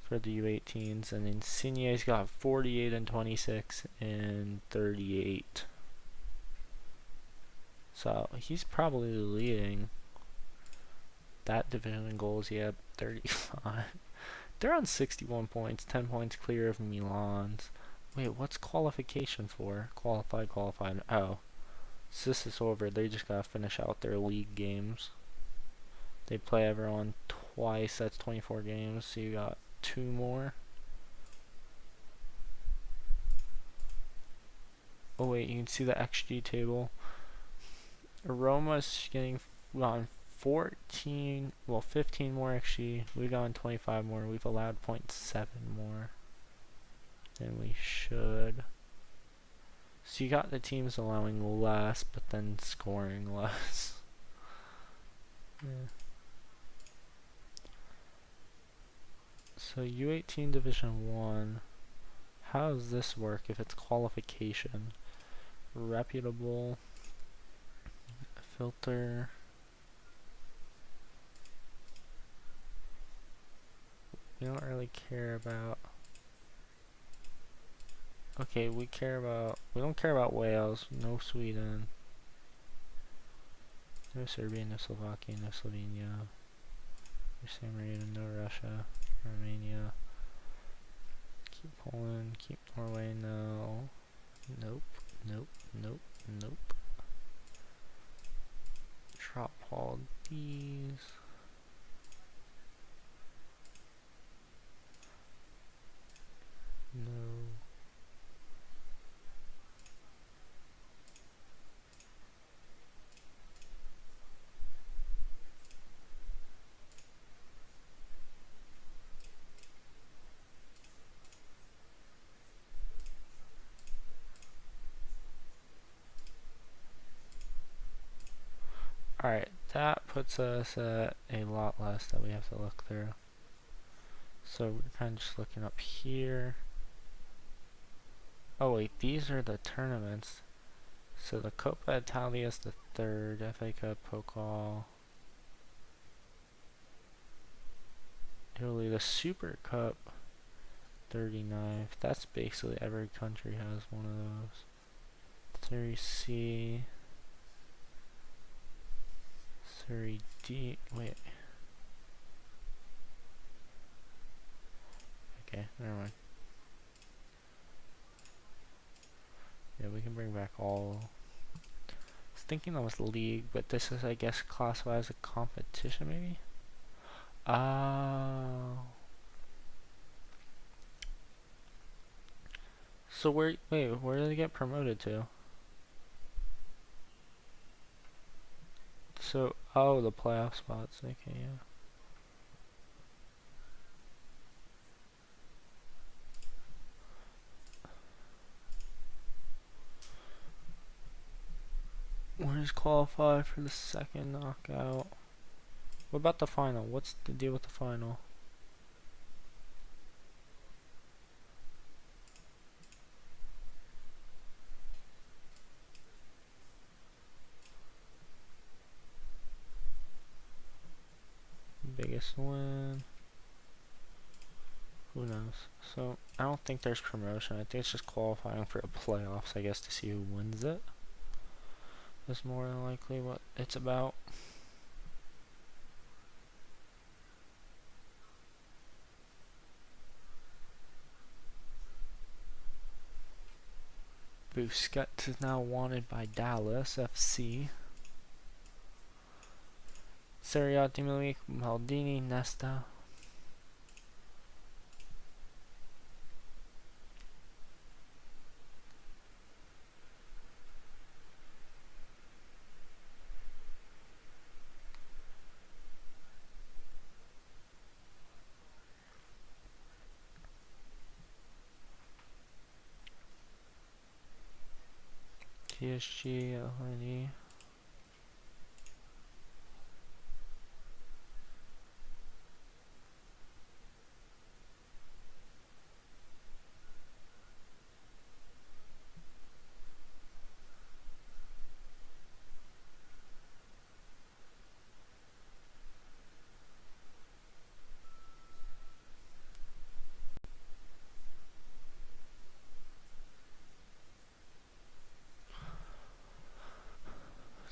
for the U18s, and Insigne's got 48 and 26 and 38. So he's probably leading that division in goals. Yeah, 35. They're on 61 points, 10 points clear of Milan's. Wait, what's qualification for? Qualified. Oh, so this is over. They just gotta finish out their league games. They play everyone twice. That's 24 games. So you got 2 more. Oh wait, you can see the XG table. Roma's getting on 14, well 15 more XG. We got on 25 more. We've allowed 0.7 more than we should. So you got the teams allowing less, but then scoring less. Yeah. So U18 Division 1. How does this work if it's qualification? Reputable. Filter. We don't really care about... Okay, we don't care about Wales, no Sweden, no Serbia, no Slovakia, no Slovenia, no San Marino, no Russia, Romania, keep Poland, keep Norway, no, nope, drop all these, no. Alright, that puts us at a lot less that we have to look through. So we're kind of just looking up here. Oh wait, these are the tournaments. So the Coppa Italia is the 3rd, FA Cup, Pokal. Italy, the Super Cup, 39th. That's basically every country has one of those. Serie C. Serie D. Wait. Okay, never mind. Yeah, we can bring back all. I was thinking that was league, but this is, I guess, classified as a competition, maybe? Oh. So where do they get promoted to? So, oh, the playoff spots. Okay, yeah. Winners qualify for the 2nd knockout. What about the final? What's the deal with the final? Biggest win. Who knows? So, I don't think there's promotion. I think it's just qualifying for the playoffs, I guess, to see who wins it. That's more than likely what it's about. Busquets is now wanted by Dallas FC. Serie Team of the Week, Maldini, Nesta. PSG, already.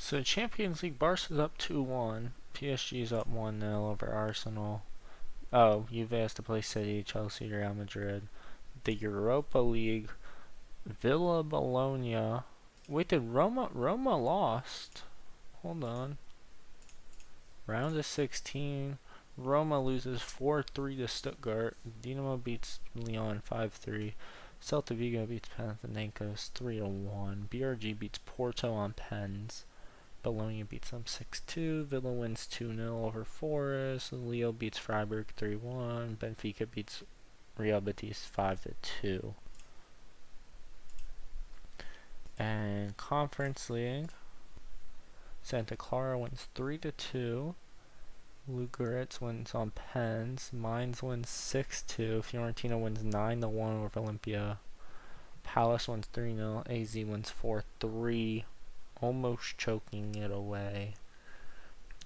So Champions League, Barca's up 2-1. PSG's up 1-0 over Arsenal. Oh, Juve has to play City, Chelsea, Real Madrid. The Europa League, Villa, Bologna. Wait, did Roma lost? Hold on. Round of 16. Roma loses 4-3 to Stuttgart. Dinamo beats Lyon 5-3. Celta Vigo beats Panathinaikos 3-1. BRG beats Porto on pens. Bologna beats them 6-2. Villa wins 2-0 over Forest. Lille beats Freiburg 3-1. Benfica beats Real Betis 5-2. And Conference League, Santa Clara wins 3-2. Ludogorets wins on pens. Mainz wins 6-2. Fiorentina wins 9-1 over Olympia. Palace wins 3-0. AZ wins 4-3, almost choking it away.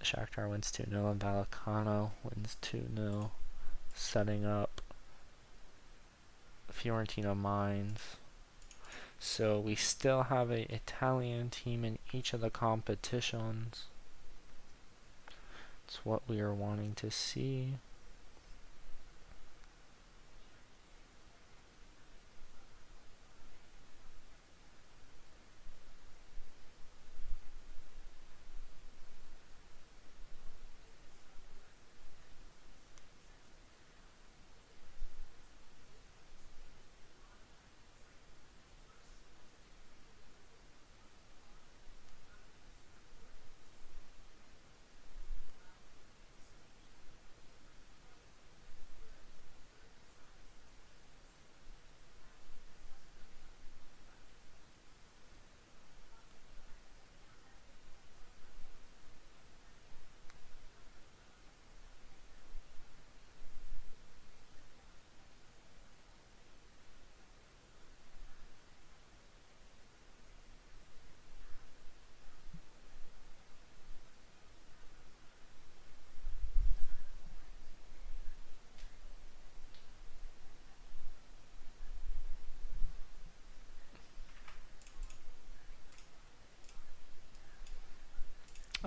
Shakhtar wins 2-0. And Vallecano wins 2-0, setting up Fiorentina Mainz. So we still have an Italian team in each of the competitions. It's what we are wanting to see.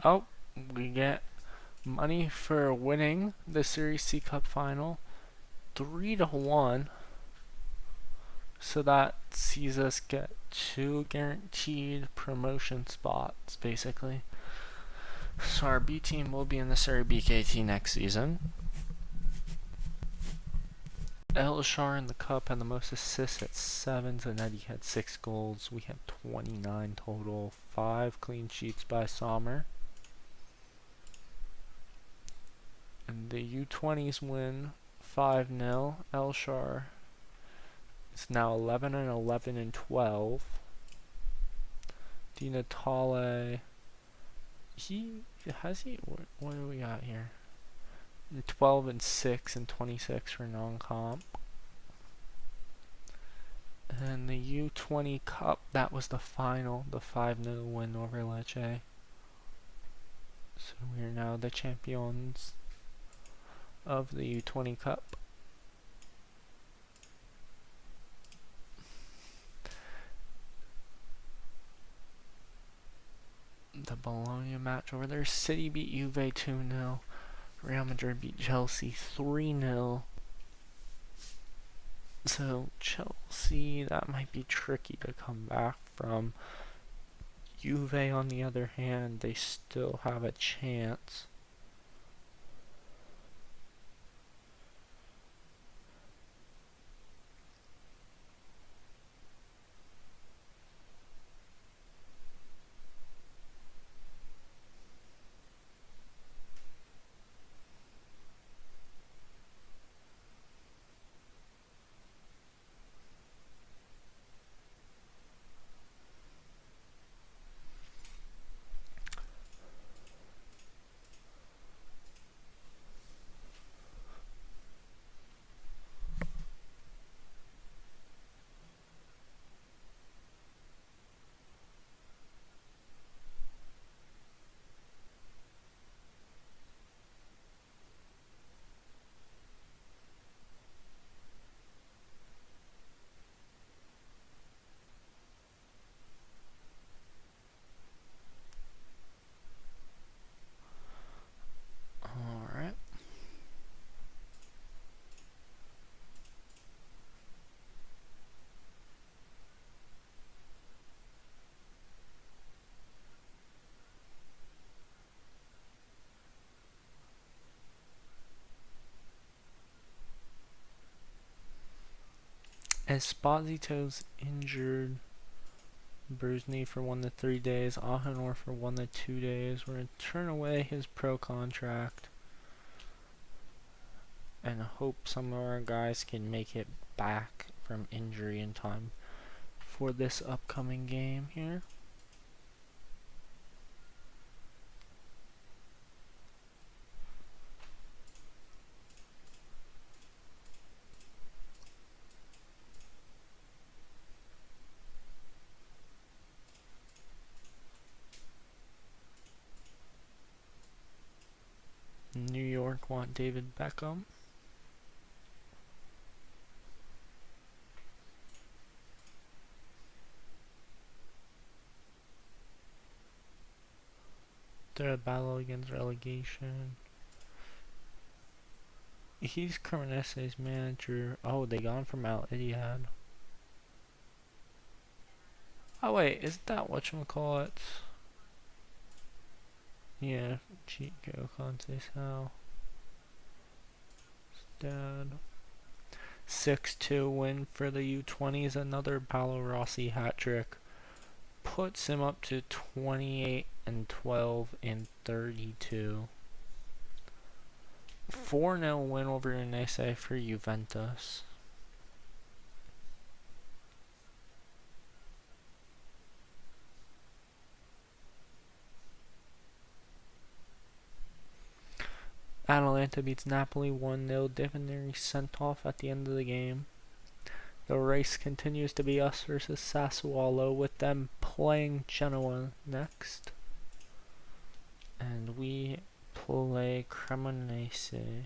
Oh, we get money for winning the Serie C Cup final, 3-1. So that sees us get 2 guaranteed promotion spots, basically. So our B team will be in the Serie BKT next season. Elshar in the cup had the most assists at 7. Zanetti had 6 goals. We had 29 total. 5 clean sheets by Sommer. And the U20s win 5-0. Elshar is now 11-11-12. Di Natale, what do we got here? 12-6 and 26 for non-comp. And the U20 Cup, that was the final, the 5-0 win over Lecce. So we are now the champions of the U20 Cup. The Bologna match over there. City beat Juve 2-0. Real Madrid beat Chelsea 3-0. So Chelsea, that might be tricky to come back from. Juve, on the other hand, they still have a chance. Esposito's injured. Bruised knee for 1 to 3 days. Ahenor for 1 to 2 days. We're going to turn away his pro contract and hope some of our guys can make it back from injury in time for this upcoming game here. New York want David Beckham. They're a battle against relegation. He's Cremonese's manager. Oh, they got him from Al Ittihad. Oh wait, is that whatchamacallit? Yeah, Chico Conte's how. Dad. 6-2 win for the U20s. Another Paolo Rossi hat trick. Puts him up to 28 and 12 and 32. 4-0 win over Udinese for Juventus. Atalanta beats Napoli 1-0. Divinary sent off at the end of the game. The race continues to be us versus Sassuolo, with them playing Genoa next. And we play Cremonese.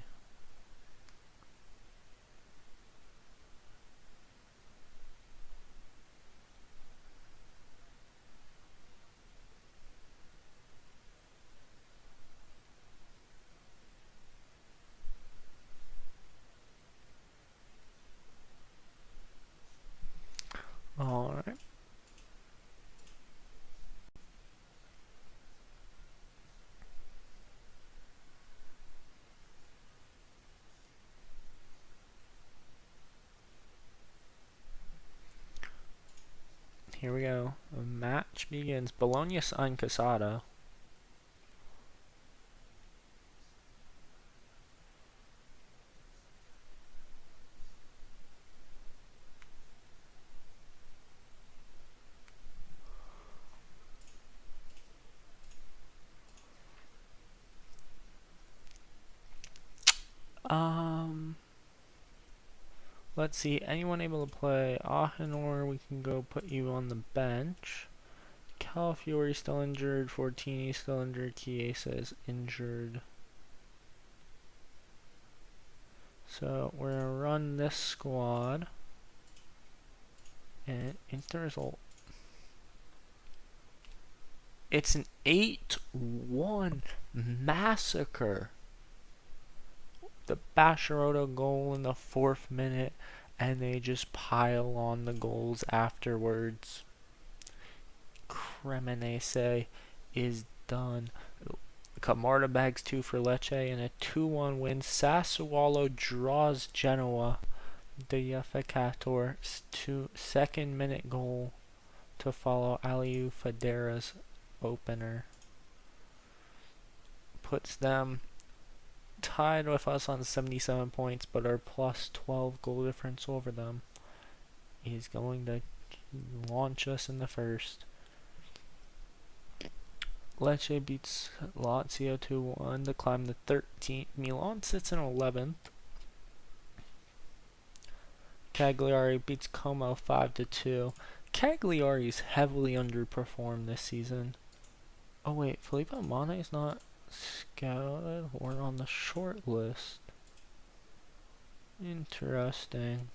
Alright. Here we go. The match begins. Bologna signed Casado. Let's see, anyone able to play? Ahenor, we can go put you on the bench. Calafiori still injured, Fortini still injured, Chiesa is injured. So we're going to run this squad. And it's the result. It's an 8-1 massacre. The Basharoto goal in the 4th minute, and they just pile on the goals afterwards. Cremonese is done. Camarda bags 2 for Lecce, and a 2-1 win. Sassuolo draws Genoa. The Ficator 2nd minute goal to follow Aliou Fadera's opener. Puts them tied with us on 77 points, but our plus 12 goal difference over them is going to launch us in the first. Lecce beats Lazio 2-1 to climb the 13th. Milan sits in 11th. Cagliari beats Como 5-2. Cagliari's heavily underperformed this season. Oh wait, Felipe Mane is not scouted or on the short list. Interesting.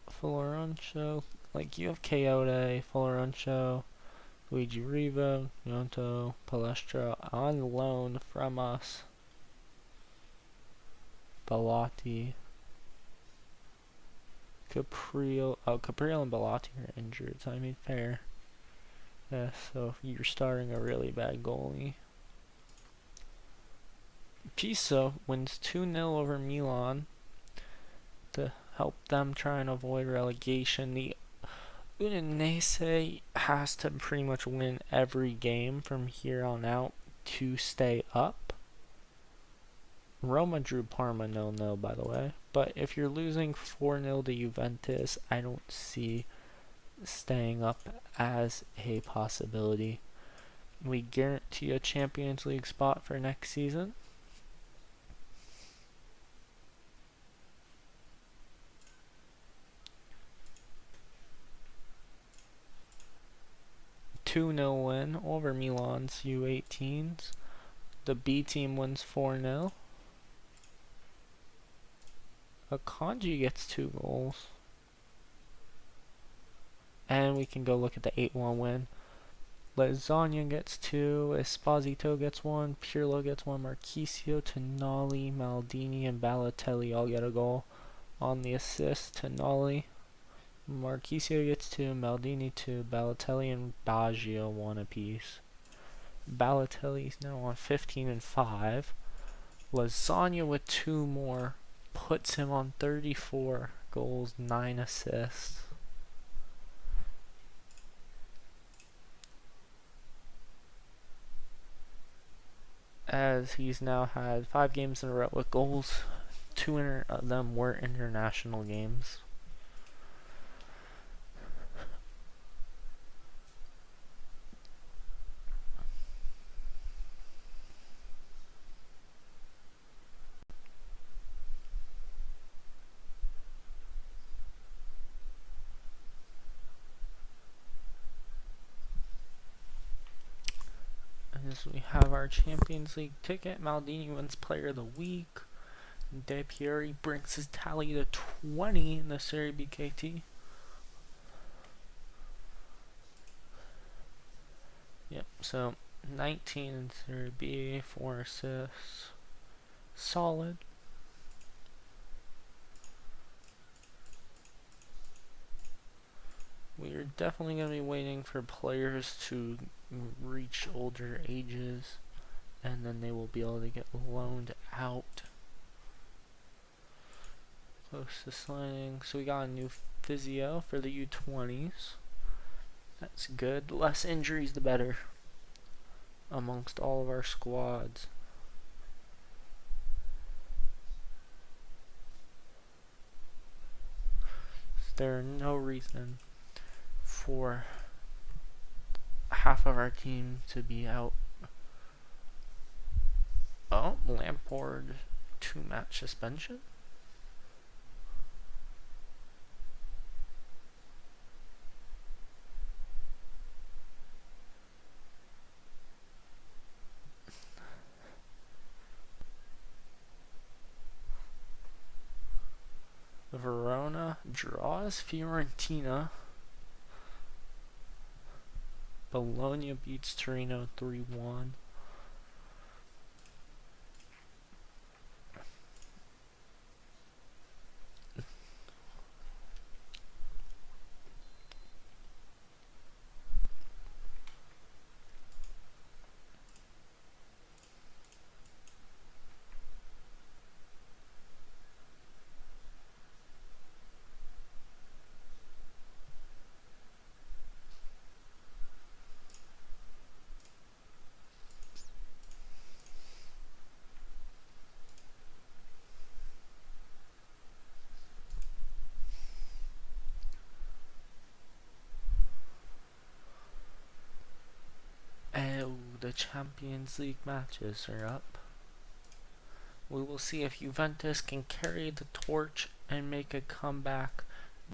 Florencio, like you have Coyote, Florencio, Luigi Riva, Yonto, Palestra on loan from us. Bellotti, Caprile and Bellotti are injured, so I mean fair. Yeah, so you're starting a really bad goalie. Pisa wins 2-0 over Milan to help them try and avoid relegation. The Udinese has to pretty much win every game from here on out to stay up. Roma drew Parma 0-0, by the way. But if you're losing 4-0 to Juventus, I don't see staying up as a possibility. We guarantee a Champions League spot for next season. Two-0 win over Milan's U18s. The B team wins 4-0. Akanji gets 2 goals. And we can go look at the 8-1 win. Lasagna gets 2, Esposito gets 1, Pirlo gets 1, Marchisio, Tonali, Maldini, and Balotelli all get a goal. On the assist, Tonali, Marchisio gets 2, Maldini 2, Balotelli and Baggio 1 apiece. Balotelli's now on 15 and 5. Lasagna with 2 more puts him on 34 goals, 9 assists. As he's now had 5 games in a row with goals. 2 of them were international games. As we have our Champions League ticket, Maldini wins Player of the Week. De Pieri brings his tally to 20 in the Serie BKT. Yep, so 19 in Serie B, 4 assists. Solid. We are definitely going to be waiting for players to reach older ages, and then they will be able to get loaned out. Close to signing. So we got a new physio for the U20s. That's good. The less injuries, the better amongst all of our squads. There are no reason for half of our team to be out. Oh, Lampard 2-match suspension. Verona draws Fiorentina. Bologna beats Torino 3-1. The Champions League matches are up. We will see if Juventus can carry the torch and make a comeback.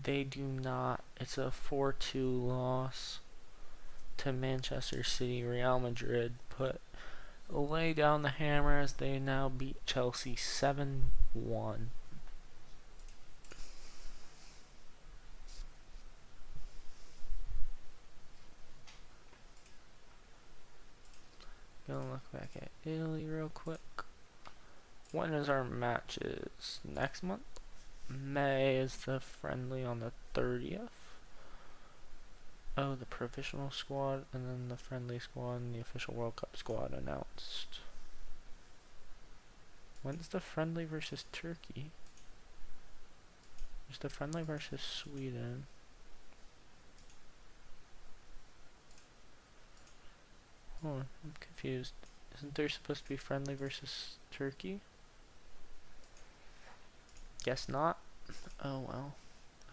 They do not. It's a 4-2 loss to Manchester City. Real Madrid lay down the hammer as they now beat Chelsea 7-1. Gonna look back at Italy real quick. When is our matches? Next month? May is the friendly on the 30th. Oh, the provisional squad, and then the friendly squad, and the official World Cup squad announced. When's the friendly versus Turkey? There's the friendly versus Sweden. Oh, I'm confused. Isn't there supposed to be friendly versus Turkey? Guess not. Oh well.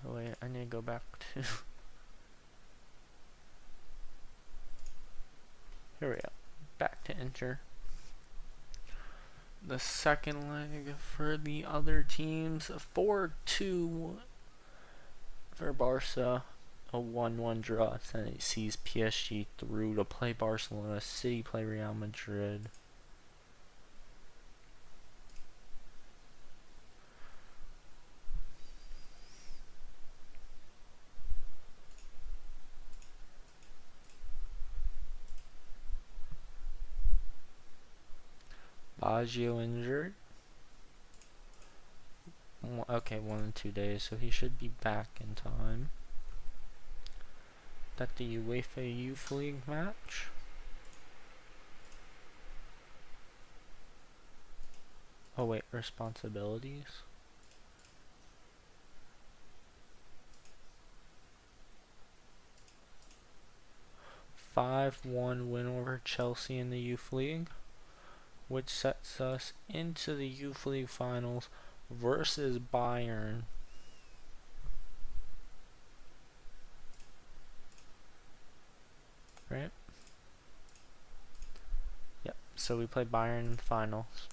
Oh wait, I need to go back to... Here we go. Back to enter. The second leg for the other teams. 4-2 for Barca. A 1-1 draw. Then it sees PSG through to play Barcelona. City play Real Madrid. Baggio injured. Okay, 1 and 2 days, so he should be back in time. That the UEFA Youth League match. Oh wait, responsibilities. A 5-1 win over Chelsea in the Youth League, which sets us into the Youth League finals versus Bayern. Right? Yep, so we play Bayern in the finals.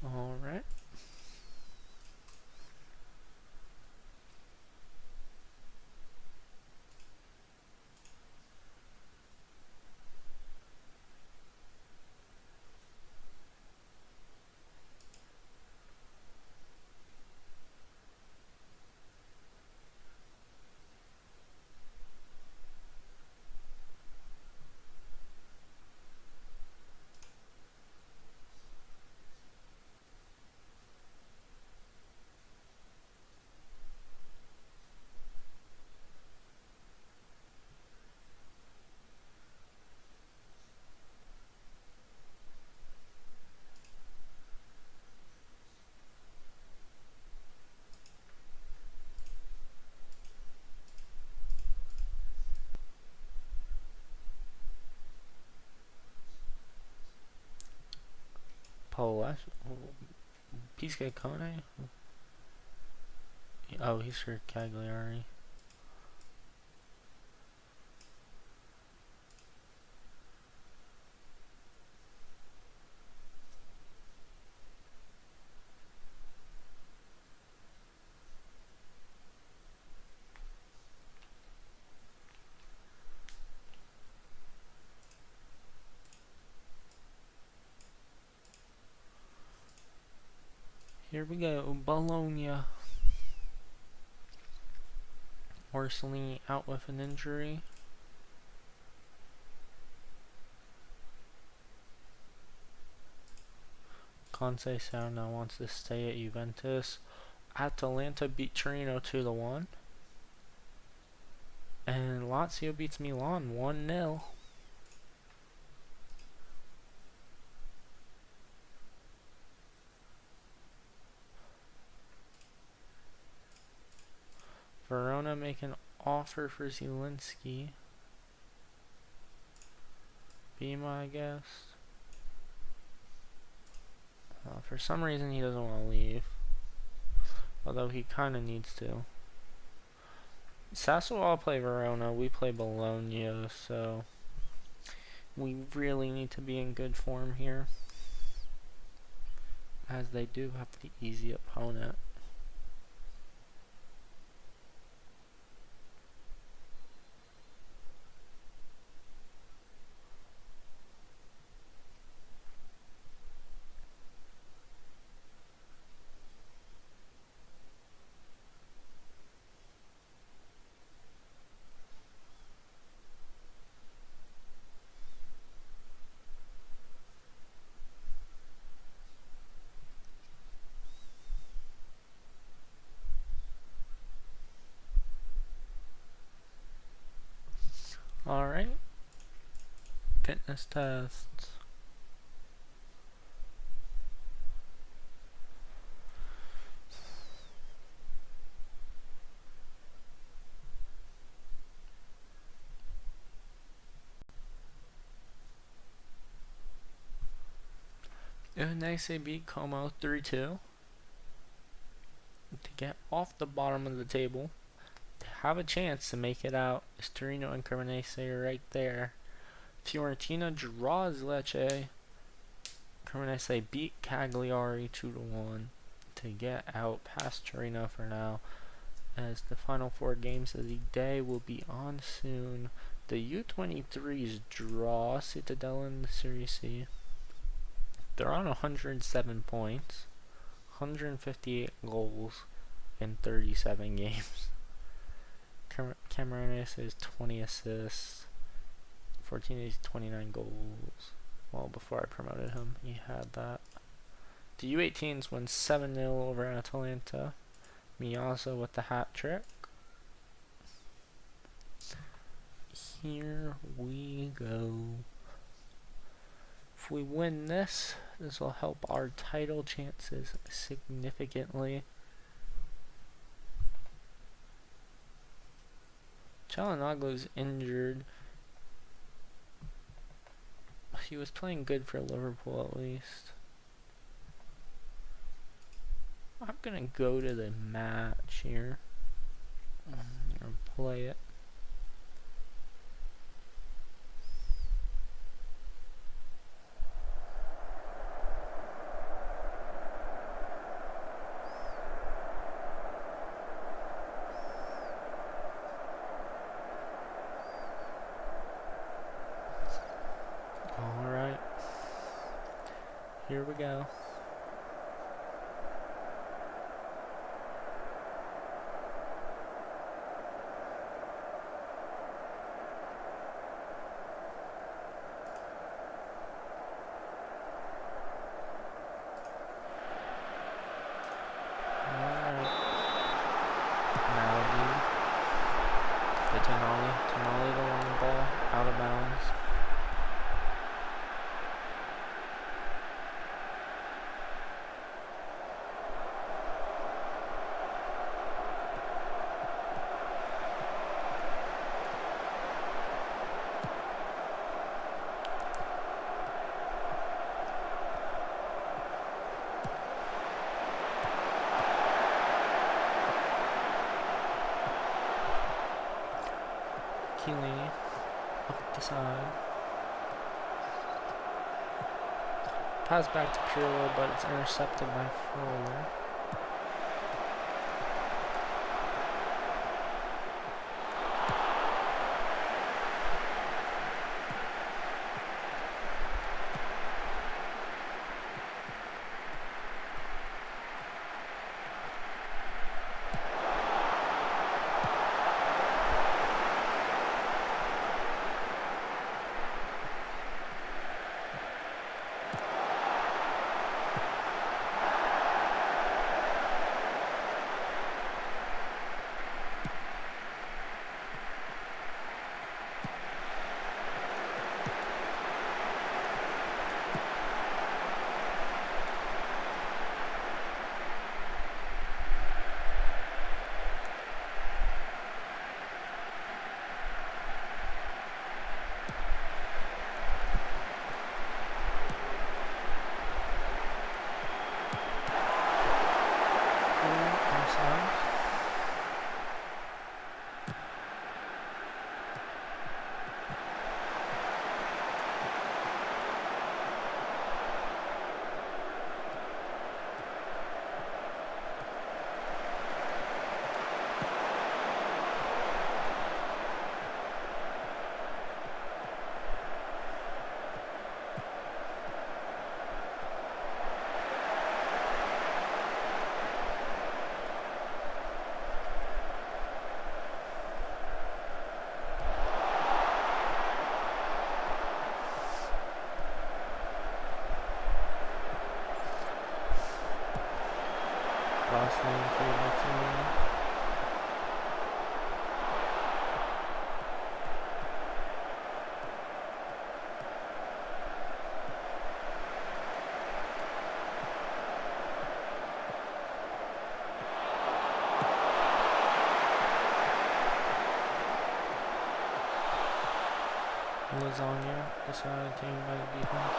Alright. Polish. Piske Kone? Oh, he's for Cagliari. Here we go, Bologna. Orsolini out with an injury. Conceição now wants to stay at Juventus. Atalanta beat Torino 2-1. And Lazio beats Milan 1-0. Verona make an offer for Zielinski. Bima, I guess. For some reason he doesn't want to leave. Although he kind of needs to. Sassuolo play Verona, we play Bologna, so we really need to be in good form here. As they do have the easy opponent. Fitness tests. Udinese beat Como 3-2 to get off the bottom of the table. To have a chance to make it out is Torino and Cremonese right there. Fiorentina draws Lecce. Cremonese beat Cagliari 2-1 to get out past Torino for now, as the final 4 games of the day will be on soon. The U23s draw Cittadella in the Serie C. They're on 107 points, 158 goals in 37 games. Camoranesi has 20 assists, 14 29 goals. Well, before I promoted him, he had that. The U18s win 7-0 over Atalanta. Miazza with the hat trick. Here we go. If we win this, this will help our title chances significantly. Çalhanoğlu's injured. He was playing good for Liverpool at least. I'm gonna go to the match here and play it. Alright, here we go. Tonali the long ball, out of bounds. Chiellini up the side. Pass back to Pirlo, but it's intercepted by Fowler. Cross lane for Martinelli. Lasagna decided to take by the defense.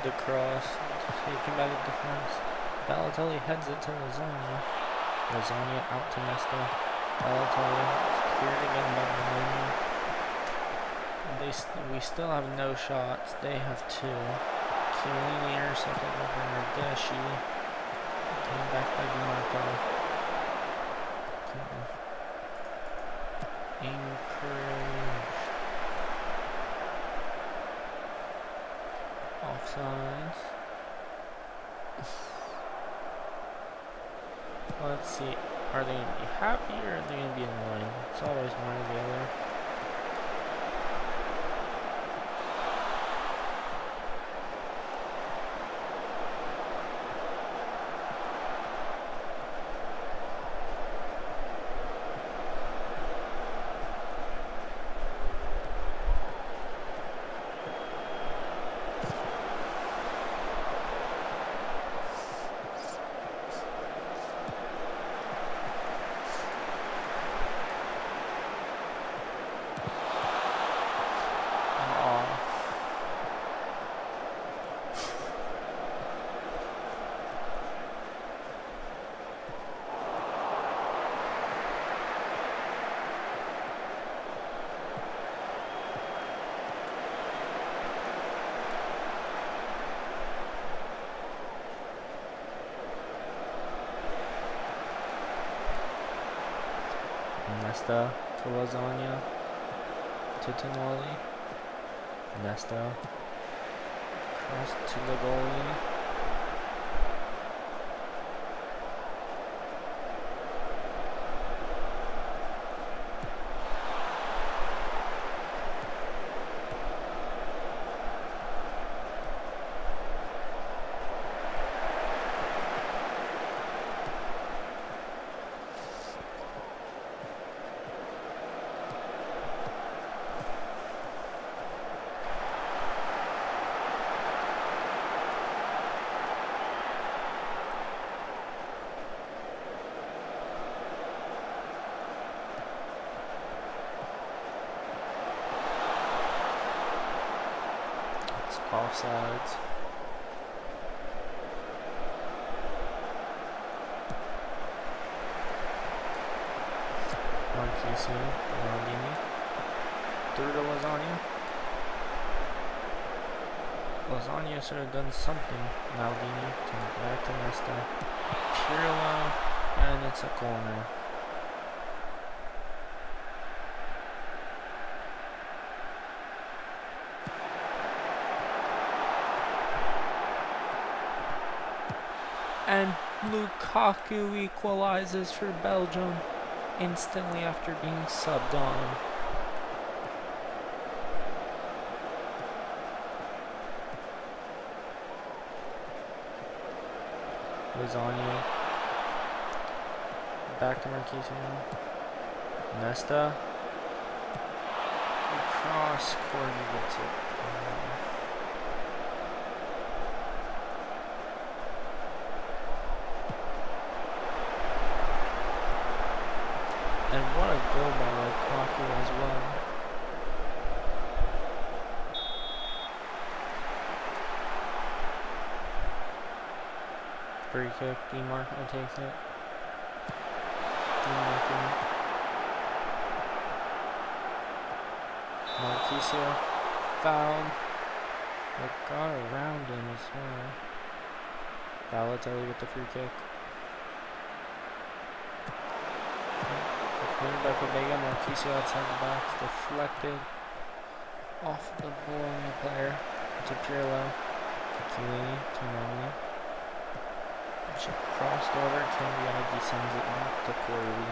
The cross, taken by the defense. Balotelli heads it to Lasagna. Lasagna out to Nesta. Balotelli cleared again by Lasagna. We still have no shots. They have two. Chiellini intercepted by Bernardeschi. Came back by DiMarco. Encourage. Offsides. Let's see. Are they going to be happy or are they going to be annoying? It's always one or the other. Nesta to Lasagna to Tonali. Nesta cross to the goalie. Offsides. Marquise, Maldini. Through to Lasagna. Lasagna should have done something. Maldini to back to Nesta. Pirlo, and it's a corner. And Lukaku equalizes for Belgium instantly after being subbed on. Lasagna. Back to Marquise. Nesta. Cross, Cordy gets it. And what a goal by Lukaku as well. Free kick, DiMarco takes it. DiMarco. Marquisio fouled. But got around him as well. Balotelli with the free kick. Cleared by Pobega, Marquisio outside the box, deflected. Off the Bologna player to Pirlo. Chiellini to Nani. Crossed over. Cambiaghi sends it back to Corby.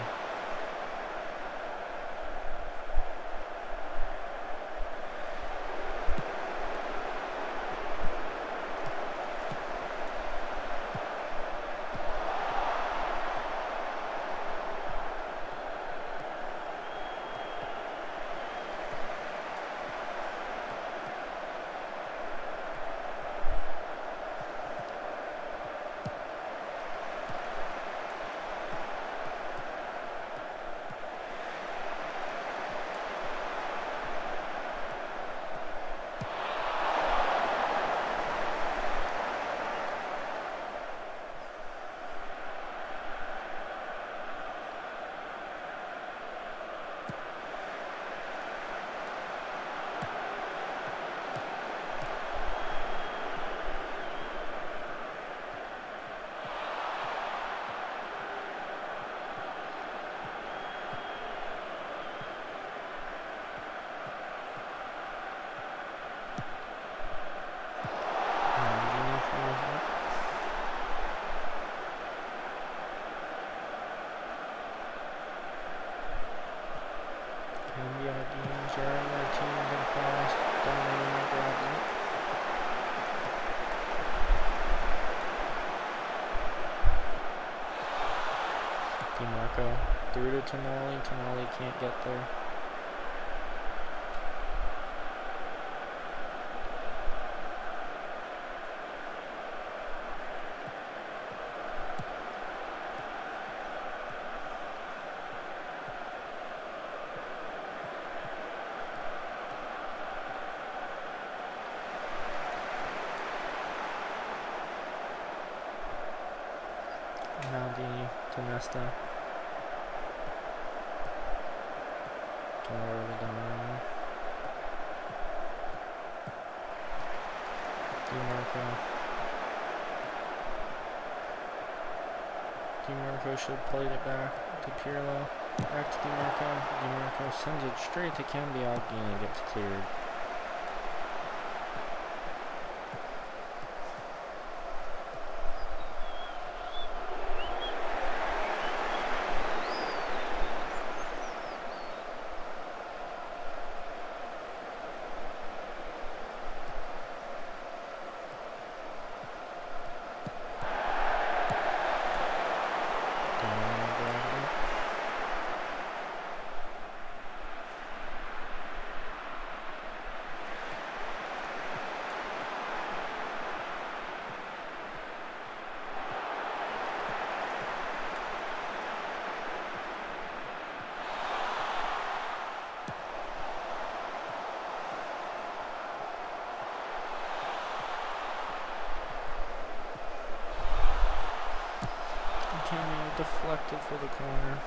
DiMarco through to Tonali. Tonali can't get there. Maldini to Nesta. DiMarco should play it back to Pirlo. Back to DiMarco. DiMarco sends it straight to Cambiaghi and it gets cleared. Deflected for the corner.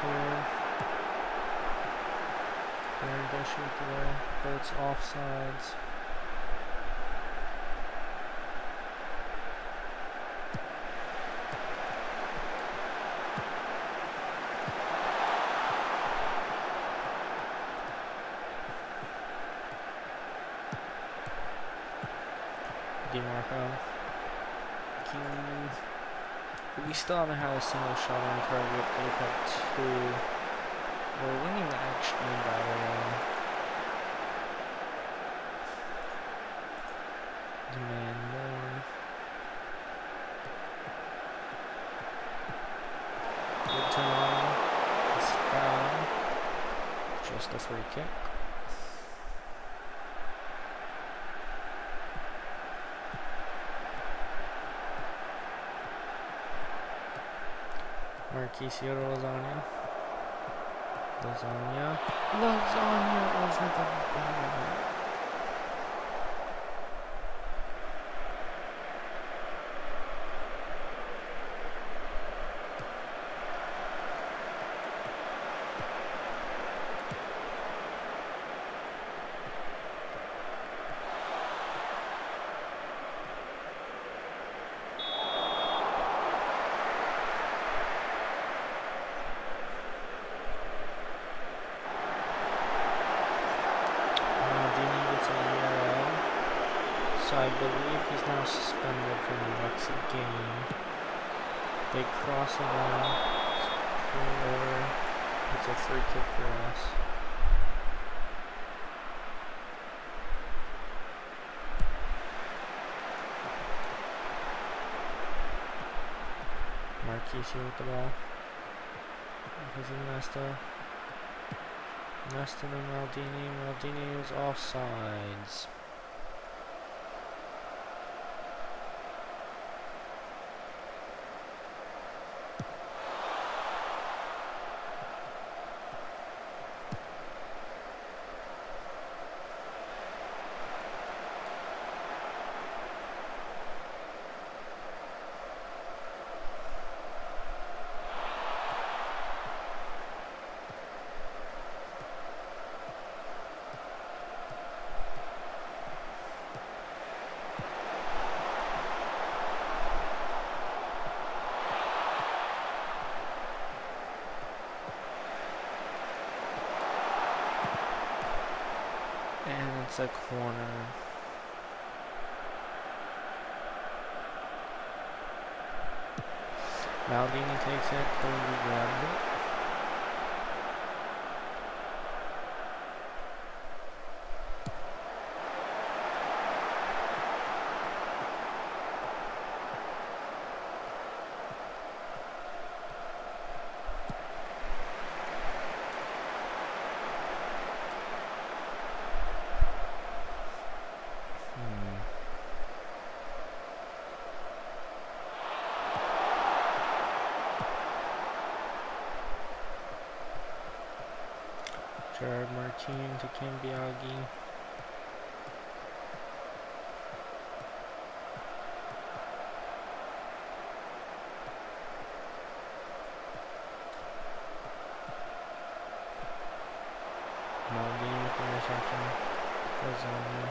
Clear. Very bushy throw, but it's offsides. DiMarco. We still haven't had a single shot on target. They've had two. We're winning the extreme battle. Demand more. Good time. It's foul. Just a free kick. Marquisio to Lasagna. Lasagna over the bar. So I believe he's now suspended for the next game. They cross it on. It's a free kick for us. Marquisio with the ball. Here's Nesta. Nesta to Maldini. Maldini is offsides. And it's a corner. Maldini takes it, Kobe grabs it. Gerard Martin to Cambiaghi. Maldini with the interception. Lasagna.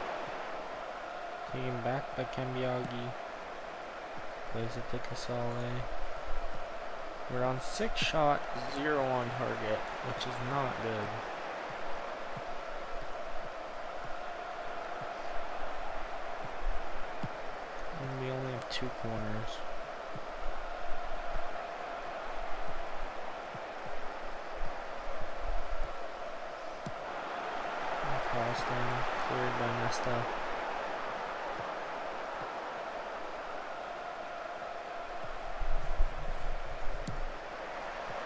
Taken back by Cambiaghi. Plays it to Casale. We're on 6 shot, 0 on target, which is not good. And we only have 2 corners. Crossing, cleared by Nesta.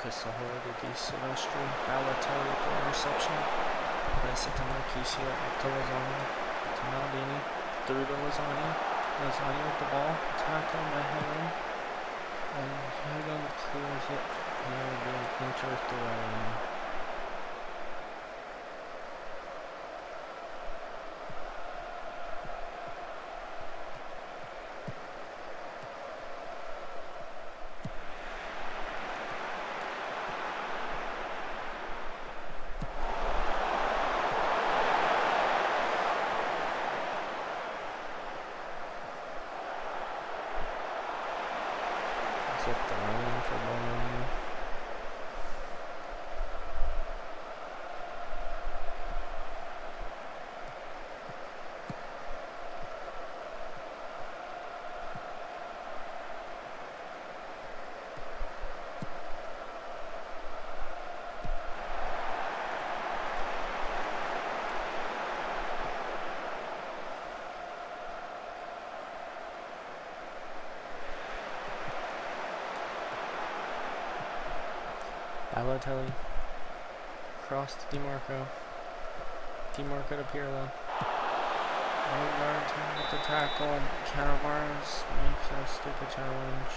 Casale to Di Silvestri. Balotelli with the interception. Plays it to Marquisio, up to Lasagna. To Maldini. Through to Lasagna. Lasagna with the ball. Tackled by Helen. And Helen clears it. And it will be an interthrow. Up the line for Bologna. Balotelli. Cross to DiMarco. DiMarco to Pirlo. Odegaard with the tackle. Cannavaras makes a stupid challenge.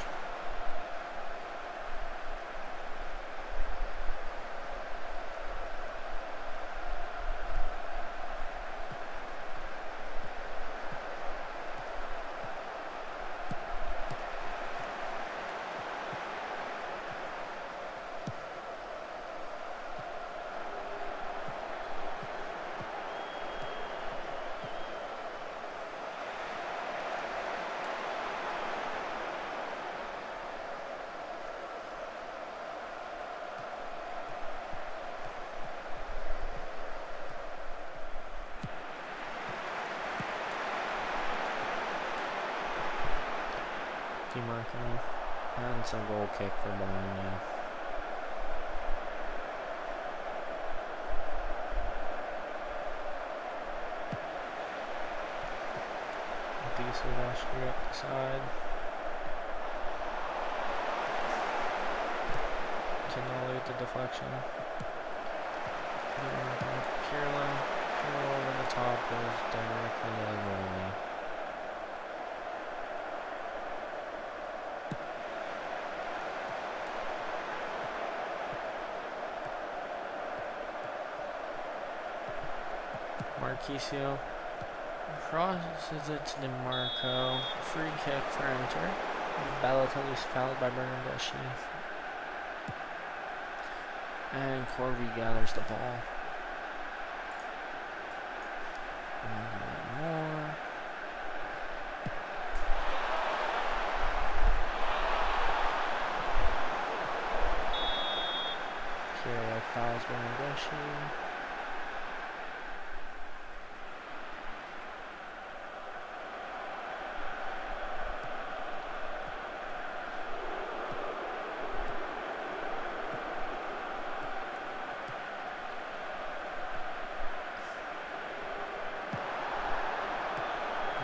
DiMarco. And some goal kick for Bologna. Silvestri up the side. Tonali with the deflection. Pirlo over the top goes directly to the goalie. Marquisio crosses it to DiMarco. Free kick for Inter. Balotelli's fouled by Bernardeschi. And Corvi gathers the ball. More. Serie fouls Bernardeschi.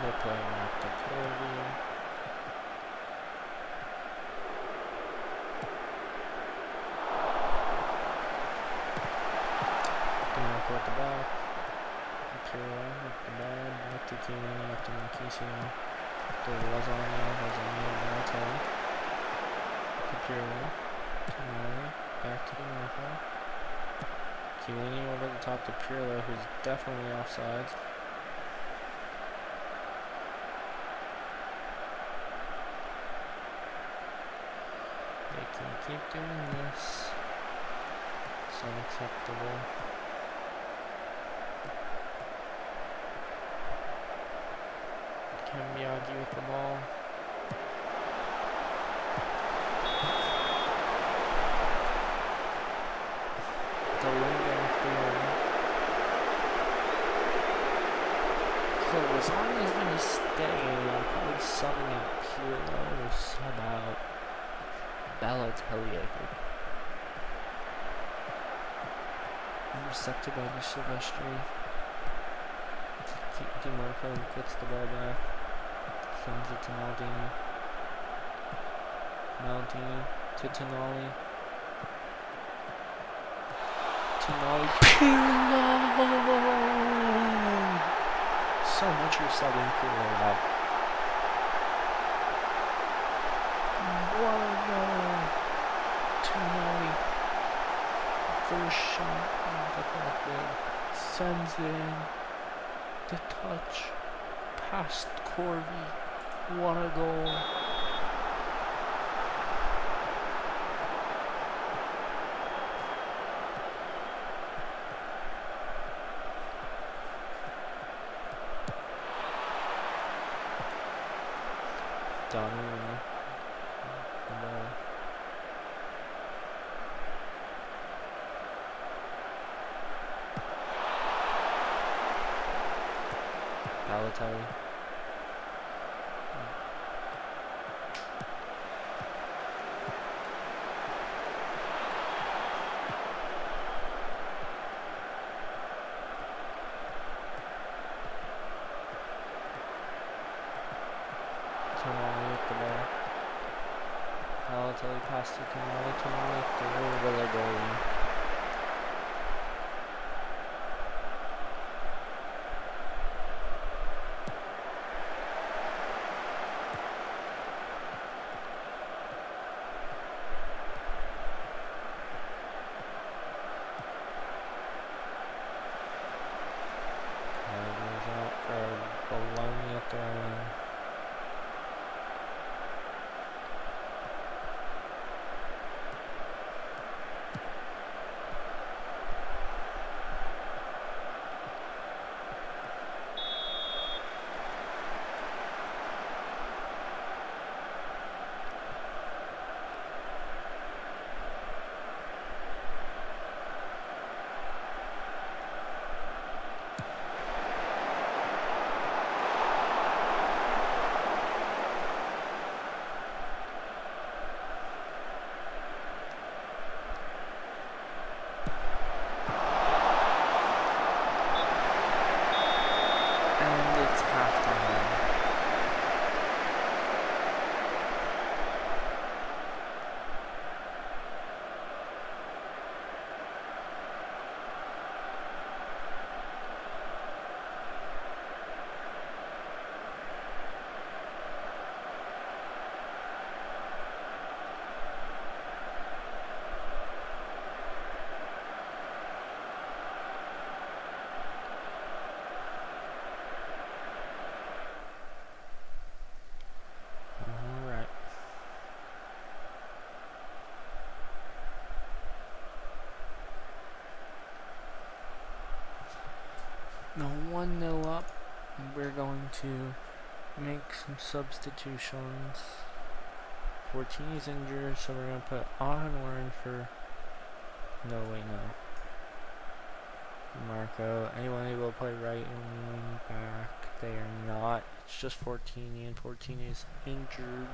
They're playing up to Corvi. DiMarco at the back. Pirlo with the ball. Back to Chiellini after Marquisio. To Lasagna. Balotelli. To Pirlo. Tonali. Back to DiMarco. Chiellini over the top to Pirlo, who's definitely offsides. Keep doing this. It's unacceptable. Cambiaghi with the ball. So Lasagna's gonna stay. I'm probably subbing out Pirlo or sub out Balotelli, I think. Intercepted by Silvestri. DiMarco gets the ball back. Sends it to Maldini. Maldini to Tonali. Tonali. Pirlo! So much for subbing Pirlo out. What a goal! Tonali. First shot deflected. Sends it in. The touch. Past Corvi. What a goal. Donnarumma. Balotelli. Tonali with the ball. Balotelli passed to Tonali. Tonali through the goalie. Bologna throwing. have to have. Now 1-0 up, we're going to make some substitutions. 14 is injured, so we're going to put Onward in for... No, wait, no. Marco, anyone able to play right wing back? They are not. It's just 14, and 14 is injured.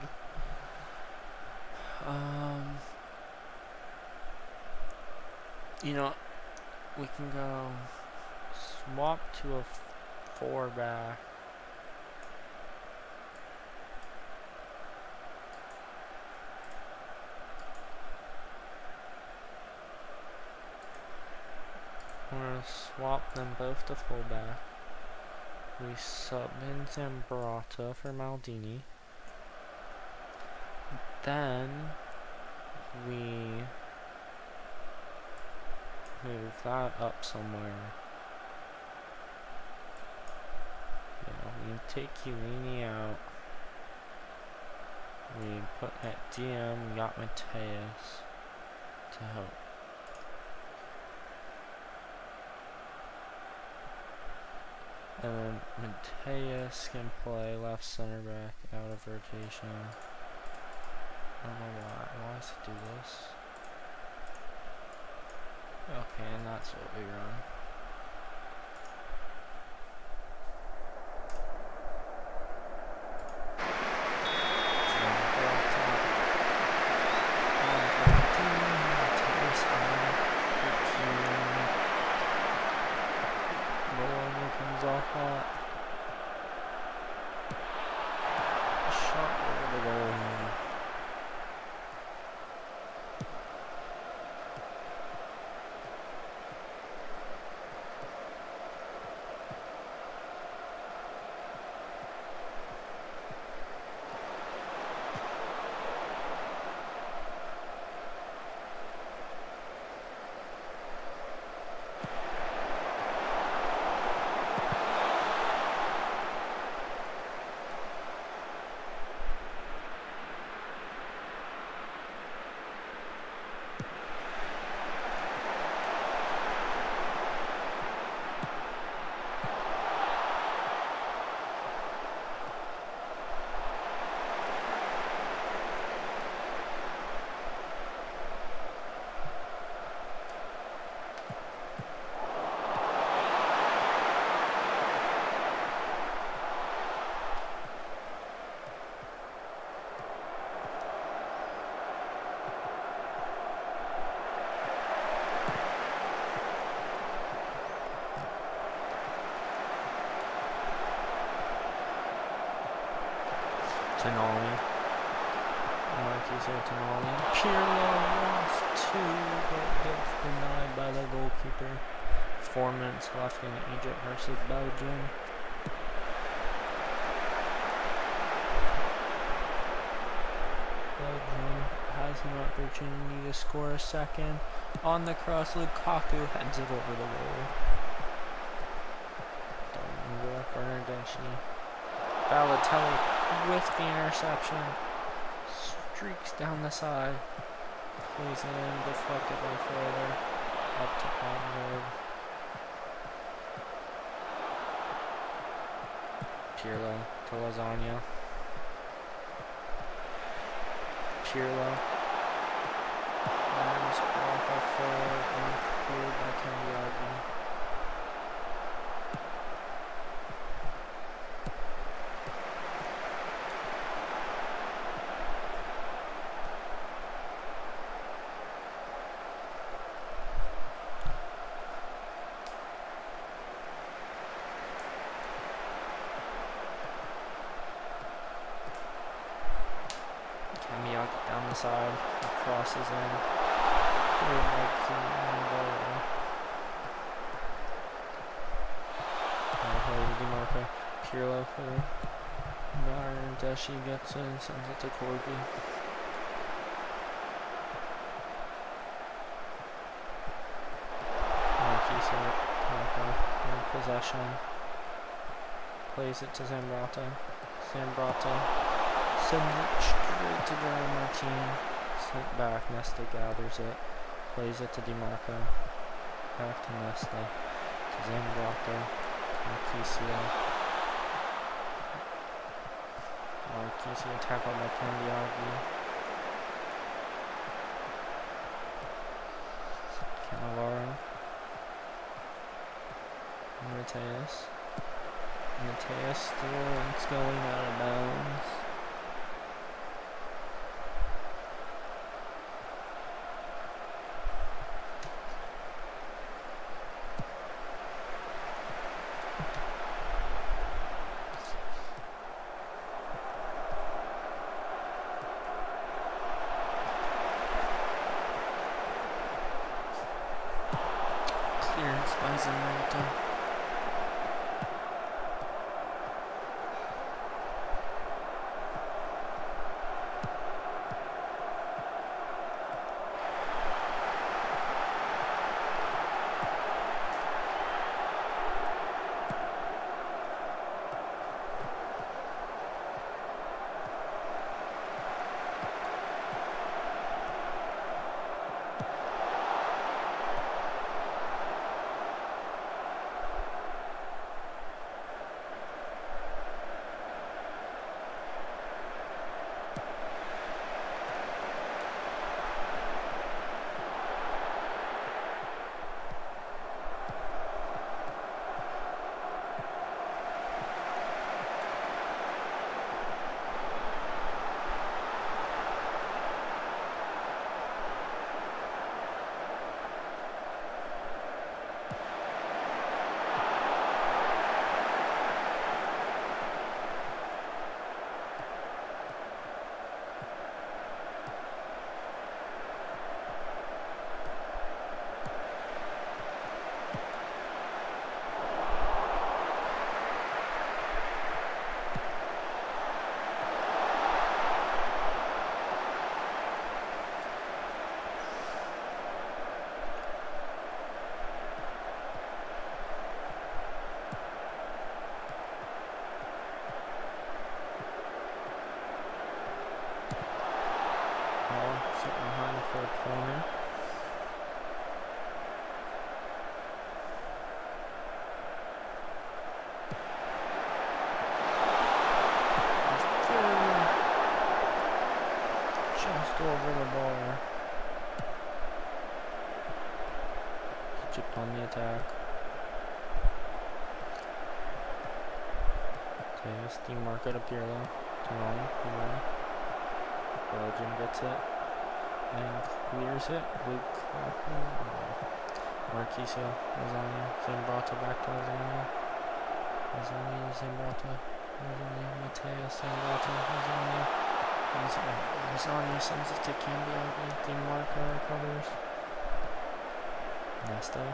You know, we can go swap to a 4-back. We're going to swap them both to fullback. We sub in Zambrata for Maldini. Then we move that up somewhere. We take Chiellini out. We put at DM, we got Mateus to help. And then Mateus can play left center back out of rotation. I don't know why. Why does it do this? Okay, and that's what we run. Tonali. Marquis Tonali. Pirlo lost 2, but gets denied by the goalkeeper. 4 minutes left in Egypt versus Belgium. Belgium has an opportunity to score a second. On the cross, Lukaku heads it over the goal. Bernardeschi. Balotelli with the interception. Streaks down the side. Plays in, deflected by Fowler. Up to Onward. Pirlo to Lasagna. Pirlo. Adams block off forward and cleared by Cambiaghi. side. He crosses in. DiMarco. Pirlo for Bayern. Deshi gets in, sends it to Corby. Marquise in possession. Plays it to Zambrata. Zambrata sends it straight to Jeremy Martin. Sent back. Nesta gathers it. Plays it to DiMarco. Back to Nesta. To Zambrata. Marquisio. Marquisio tackled by Candiaghi. Cannavaro. Mateus. Mateus still it's going out of bounds. Clearance by Zambrata. Behind for a corner. Just over the bar. Egypt on the attack. Tejas, DiMarco to Pirlo. Pirlo. Belgium gets it. And clears it. Luke Marquisio, Lasagna, Zambrata back to Lasagna. Lasagna, Zambrata, Lasagna, Mateus, Zambrata, Lasagna. Lasagna sends it to Cambiaghi. DiMarco recovers. Nesta.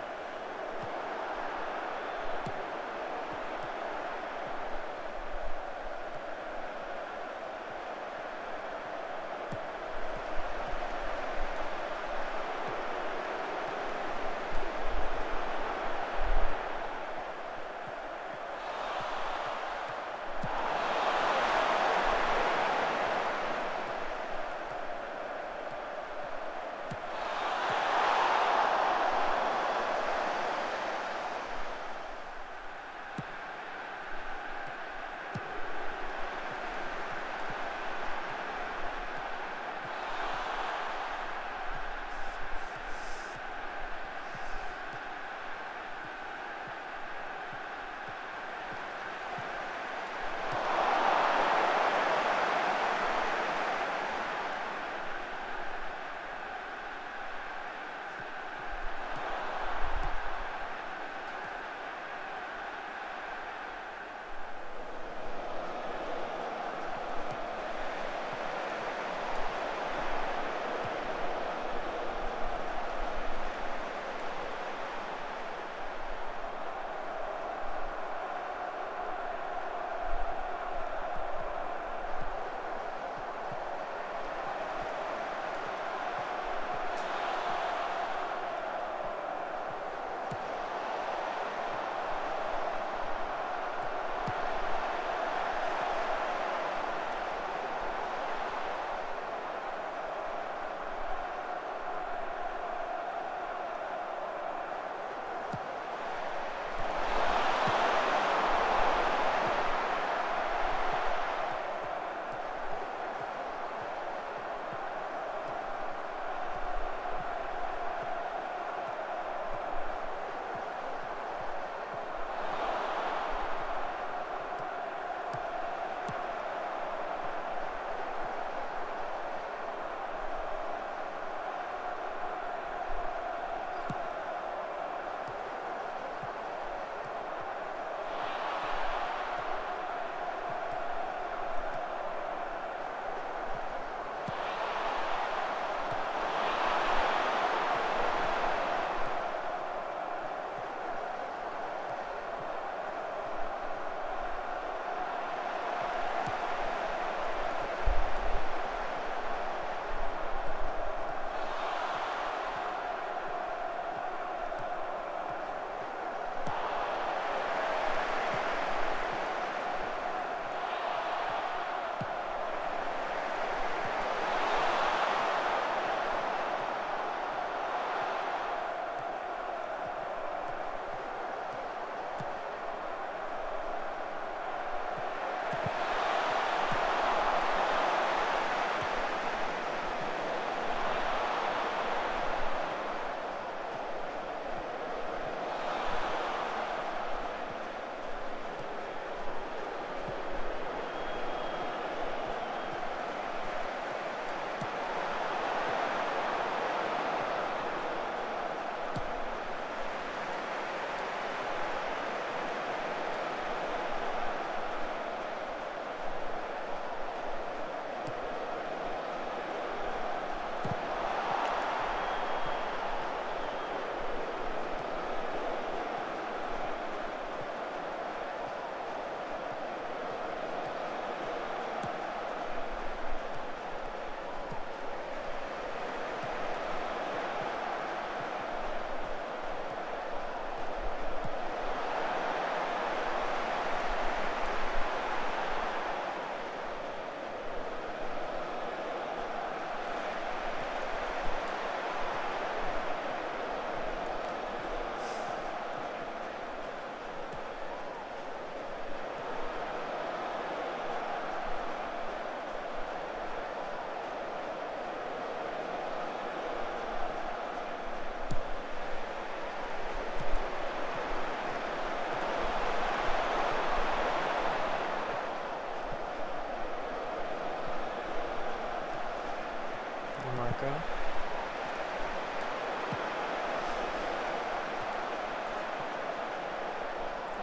DiMarco.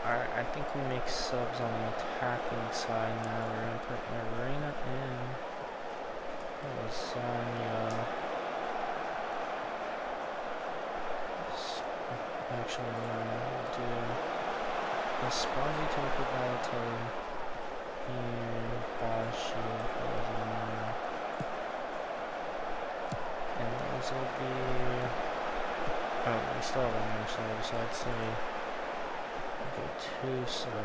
Alright, I think we make subs on the attacking side now. We're going to put Marina in. Lasagna. Actually, we'll do Esposito for Balotelli. Here, Bashi for Lasagna. And those will be... Oh, we still have one more side, so I'd say... Gattuso.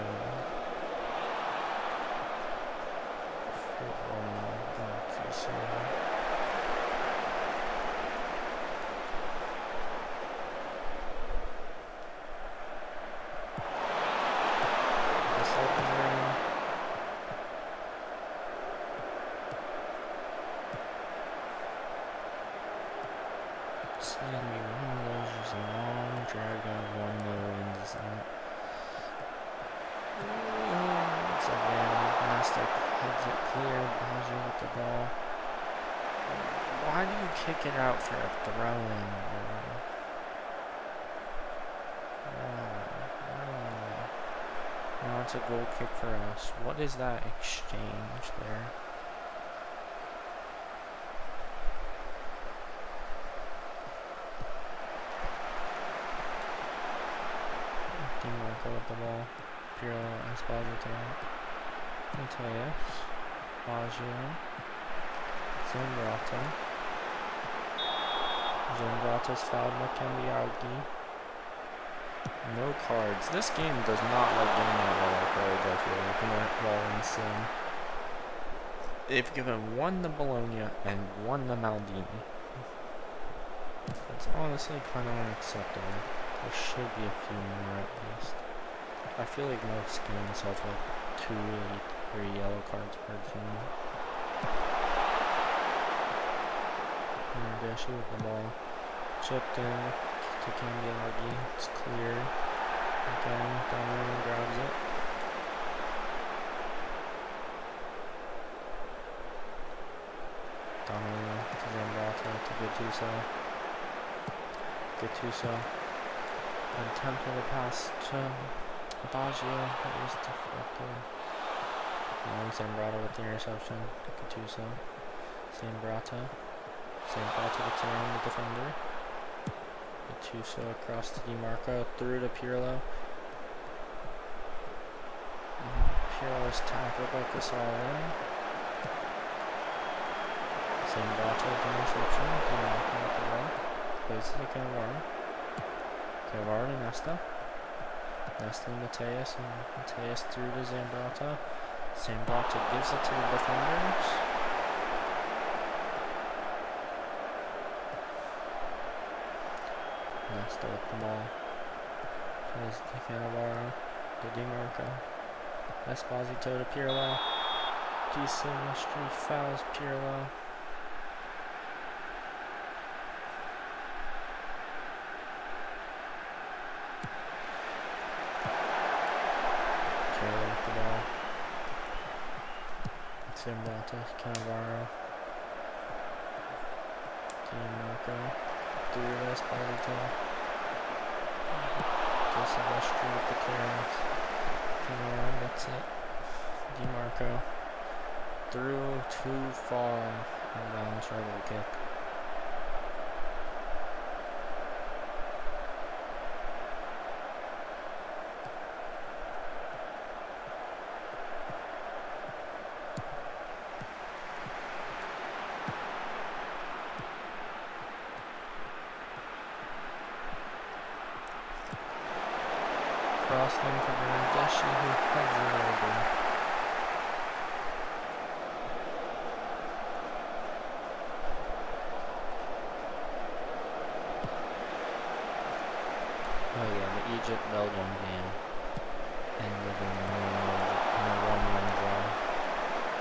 It's gonna be one of those just long drag out one that wins that. It's again, Master heads it clear, Baggio with the ball. Why do you kick it out for a throw-in? Now it's a goal kick for us. What is that exchange there? DiMarco with the ball. Pirlo, Esposito, Mateus, Baggio, Zambrata's fouled Makambiaghi. No cards. This game does not like giving out yellow cards, I feel like, in that Rollins sim. They've given one to Bologna and one to Maldini. It's honestly kind of unacceptable. There should be a few more at least. I feel like most games have like 2 or 3 yellow cards per team. Dashi with the ball. Chipped in to Cambiaghi. It's clear. Again, Donnarumma grabs it. Donnarumma to Zambrata to Gattuso. Attempt with a pass to Baggio, that was deflected. And Zambrata with the interception. Gattuso. Zambrata gets around the defender. Gattuso across to DiMarco, through to Pirlo. Pirlo is tackled by Casale. Zambrata with the interception. DiMarco with the ball. Plays it to Cannavaro. Cannavaro to Nesta. Nesta and Mateus through to Zambrata. Zambrata gives it to the defenders. Nesta with the ball. Plays to Cannavaro. To DiMarco. Esposito to Pirlo. De Silvestri fouls Pirlo. With the ball. Zambrata, Cannavaro. DiMarco. Through to Esposito. De Silvestri with the clearance. Cannavaro gets it. DiMarco. Through too far. And down the shoulder kick. Crossing for Bernardeschi, who heads it over. Oh yeah, the Egypt-Belgium game ended in a 1-1 draw.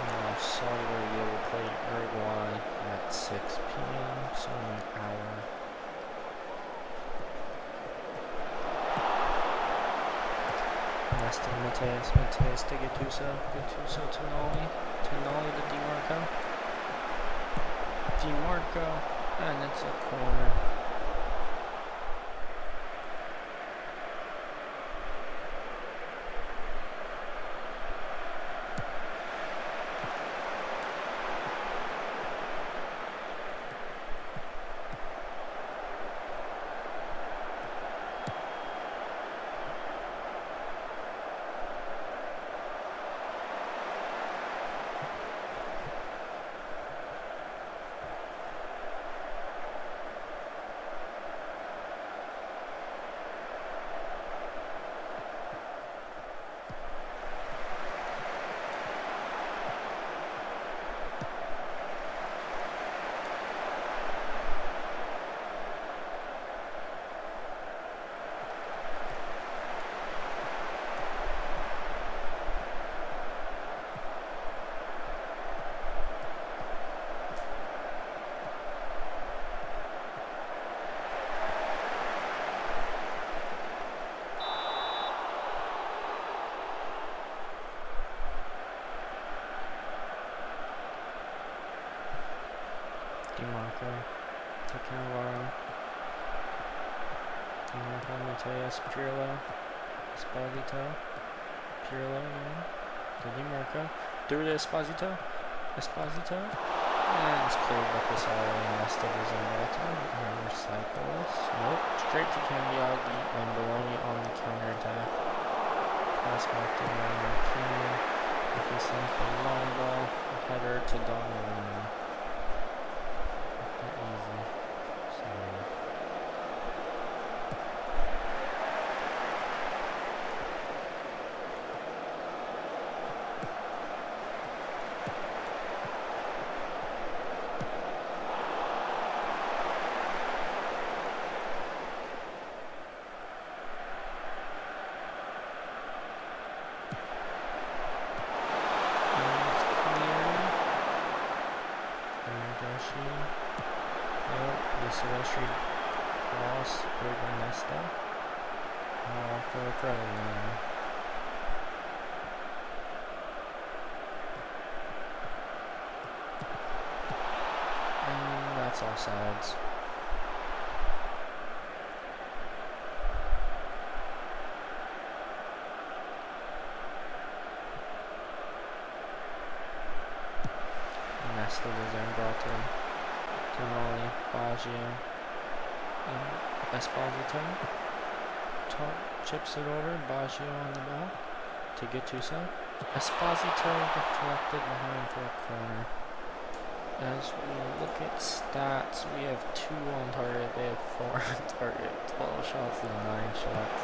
Now Saudi Arabia will play Uruguay at 6 p.m., so in an hour. Nesta Mateus to Gattuso to Nolly to DiMarco. And it's a corner. DiMarco to Cannavaro. DiMarco, Mateus, Pirlo, Esposito, Pirlo again, to DiMarco, through to Esposito, and it's cleared by Casale and Nesta Zambrotta, and Recyclist, nope, straight to Cambiaghi and Bologna on the counter-attack. Pass back to Marquinhos, if he sends the long ball, header to Donnarumma. Easy. So Serie cross over Nesta. Off for a throw in. And that's offsides. Nesta was then brought to Tonali, Baggio, and Esposito. Chips it over, Baggio on the ball to Gattuso. Esposito deflected behind for a corner. As we look at stats, we have 2 on target, they have 4 on target, 12 shots and 9 shots.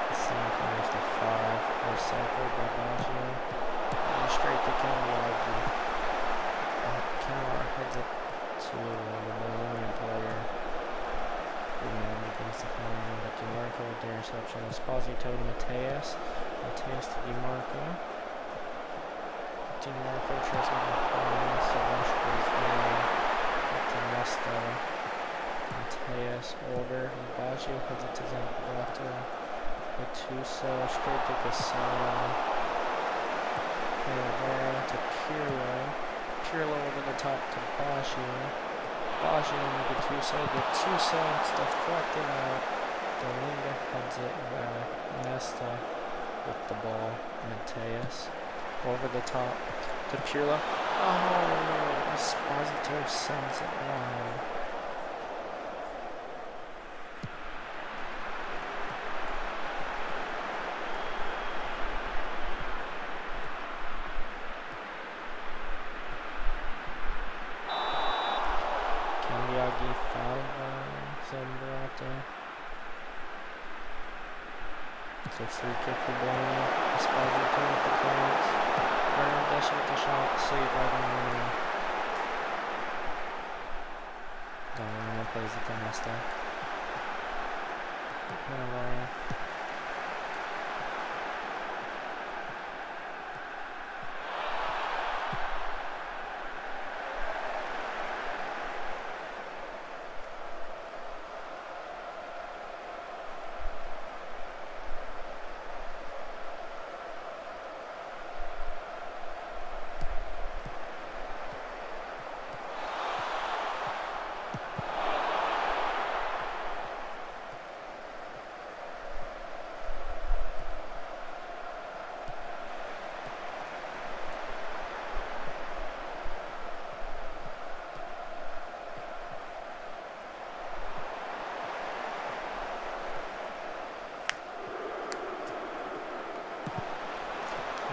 The same corners to 5, recycled by Baggio, and straight to Cambiaghi. Cannavaro heads it to the Bologna player. Rebound against the corner, but DiMarco with the interception. Esposito to Mateus. Mateus to DiMarco. DiMarco tries to get the corner, so Rush goes down. To Nesta. Mateus over. Baggio heads it to Zambrotta. Gattuso straight to Casale. Cannavaro to Pirlo over the top to Baggio. Baggio and Gattuso. Gattuso, it's deflected out. Delinga heads it back. Nesta with the ball. Mateus over the top to Pirlo. Oh, Esposito sends it wide. Cambiaghi fouled by Zambrotta. It's a free kick for Bologna. Esposito with the clearance. Bernardeschi with the shot. Saved by Donnarumma. Donnarumma plays it to Nesta. Cannavaro.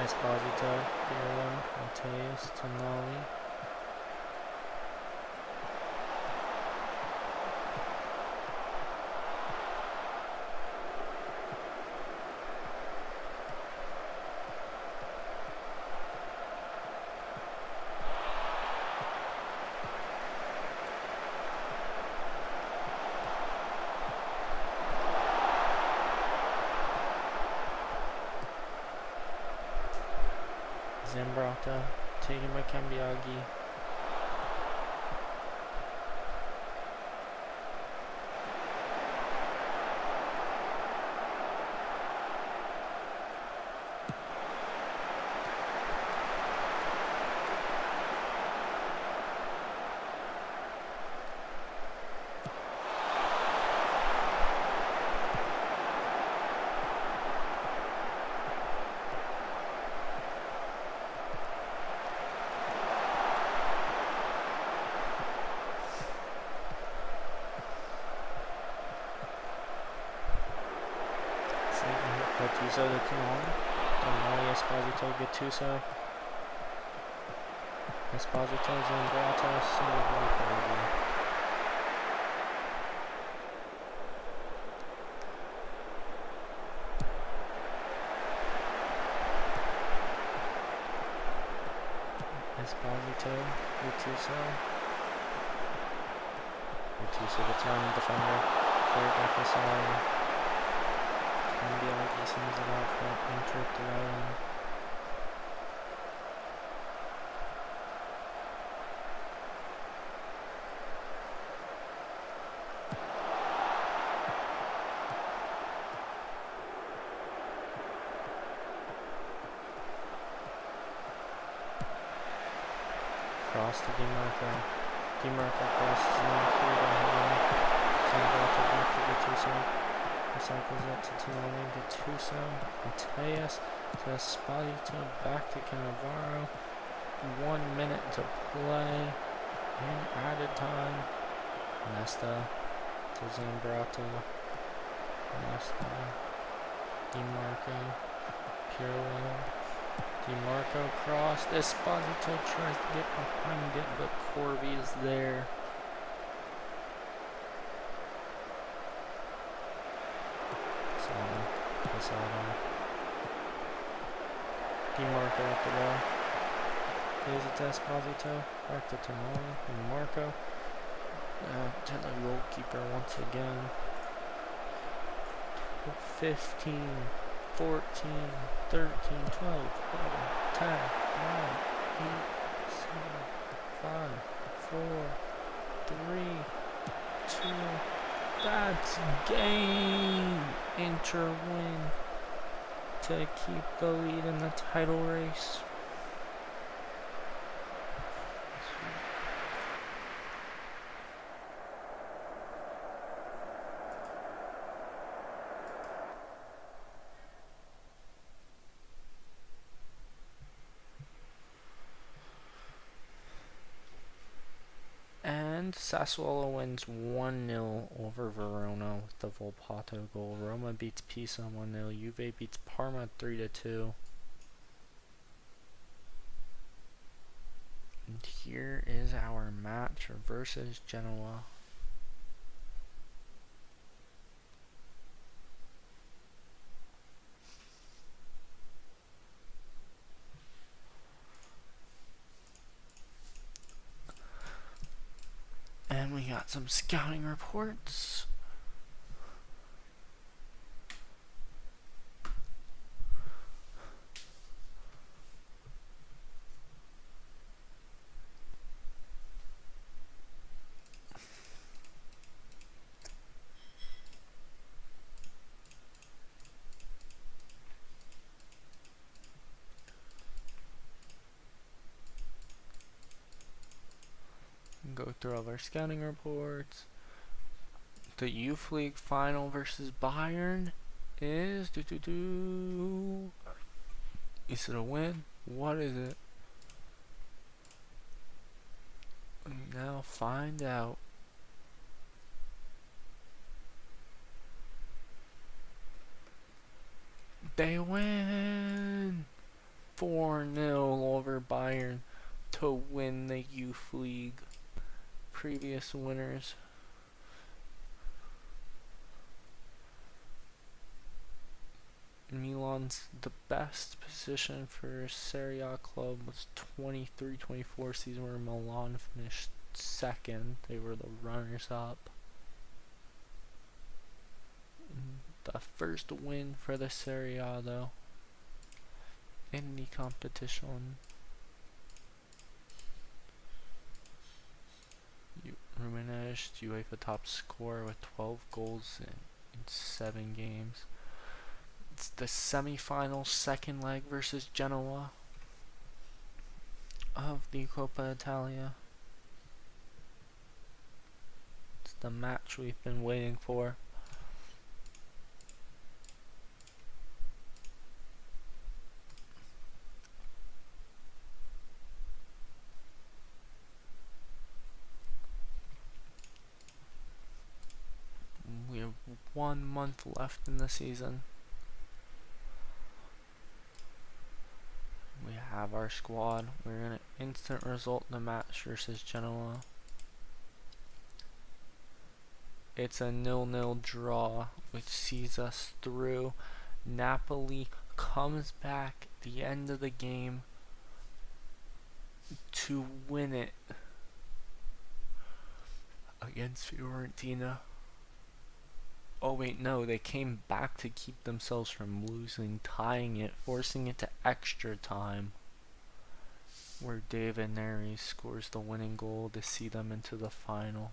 Esposito, Pirlo, Mateus, Tonali. Zambrata, taken by Cambiaghi. Gattuso to Tonali. Tonali, Esposito, Gattuso. Esposito, Zambrata, Silva, Esposito, Gattuso. Gattuso, the turn defender. Clear back the side. Cambiaghi sends it out front, Inter throwing. Cross to DiMarco. DiMarco crosses in, cleared on him. Zambrata back to Gattuso. Recycles it to Tonali, Gattuso, Mateus, to Esposito, back to Cannavaro. 1 minute to play. In added time. Nesta to Zambrata. Nesta. DiMarco. Pirlo. DiMarco crossed. Esposito tries to get behind it, but Corby is there. DiMarco at the wall. Plays it to Esposito. Back to Tonali. DiMarco. To the goalkeeper once again. 15, 14, 13, 12, 11, 10, 9, 8, 7, 5, 4, 3, 2. That's game. Inter win to keep the lead in the title race. And Sassuolo wins 1-0 over Verona with the Volpato goal. Roma beats Pisa 1-0. Juve beats Parma 3-2. And here is our match versus Genoa. And we got some scouting reports. Go through all our scouting reports. The Youth League final versus Bayern is Is it a win? What is it? Now find out. They win! 4-0 over Bayern to win the Youth League. Previous winners. Milan's the best position for Serie A club was 23-24 season where Milan finished second. They were the runners up. The first win for the Serie A though in the competition. Rumenage, UEFA top scorer with 12 goals in 7 games. It's the semi-final second leg versus Genoa of the Coppa Italia. It's the match we've been waiting for. We have 1 month left in the season. We have our squad. We're gonna instant result the match versus Genoa. It's a 0-0 draw, which sees us through. Napoli comes back at the end of the game to win it against Fiorentina. Oh wait, no, they came back to keep themselves from losing, tying it, forcing it to extra time, where David Neri scores the winning goal to see them into the final.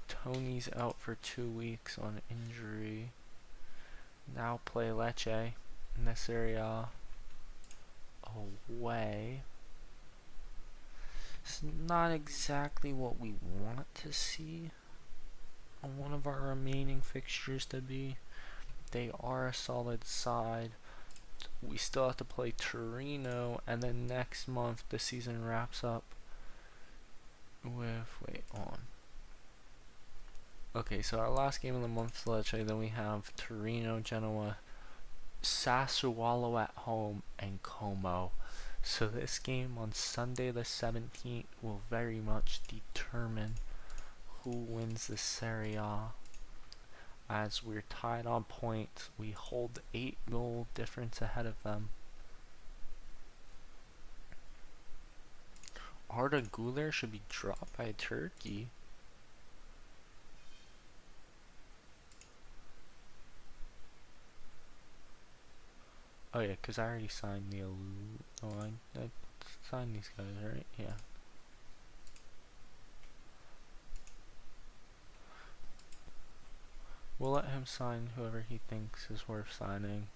Tony's out for 2 weeks on injury. Now play Lecce in this area away. It's not exactly what we want to see on one of our remaining fixtures to be. They are a solid side. We still have to play Torino, and then next month the season wraps up with, okay, so our last game of the month is Lecce, then we have Torino, Genoa, Sassuolo at home, and Como. So this game on Sunday the 17th will very much determine who wins the Serie A. As we're tied on points, we hold 8 goal difference ahead of them. Arda Güler should be dropped by Turkey. Oh yeah, because I already signed the I signed these guys, right? Yeah. We'll let him sign whoever he thinks is worth signing.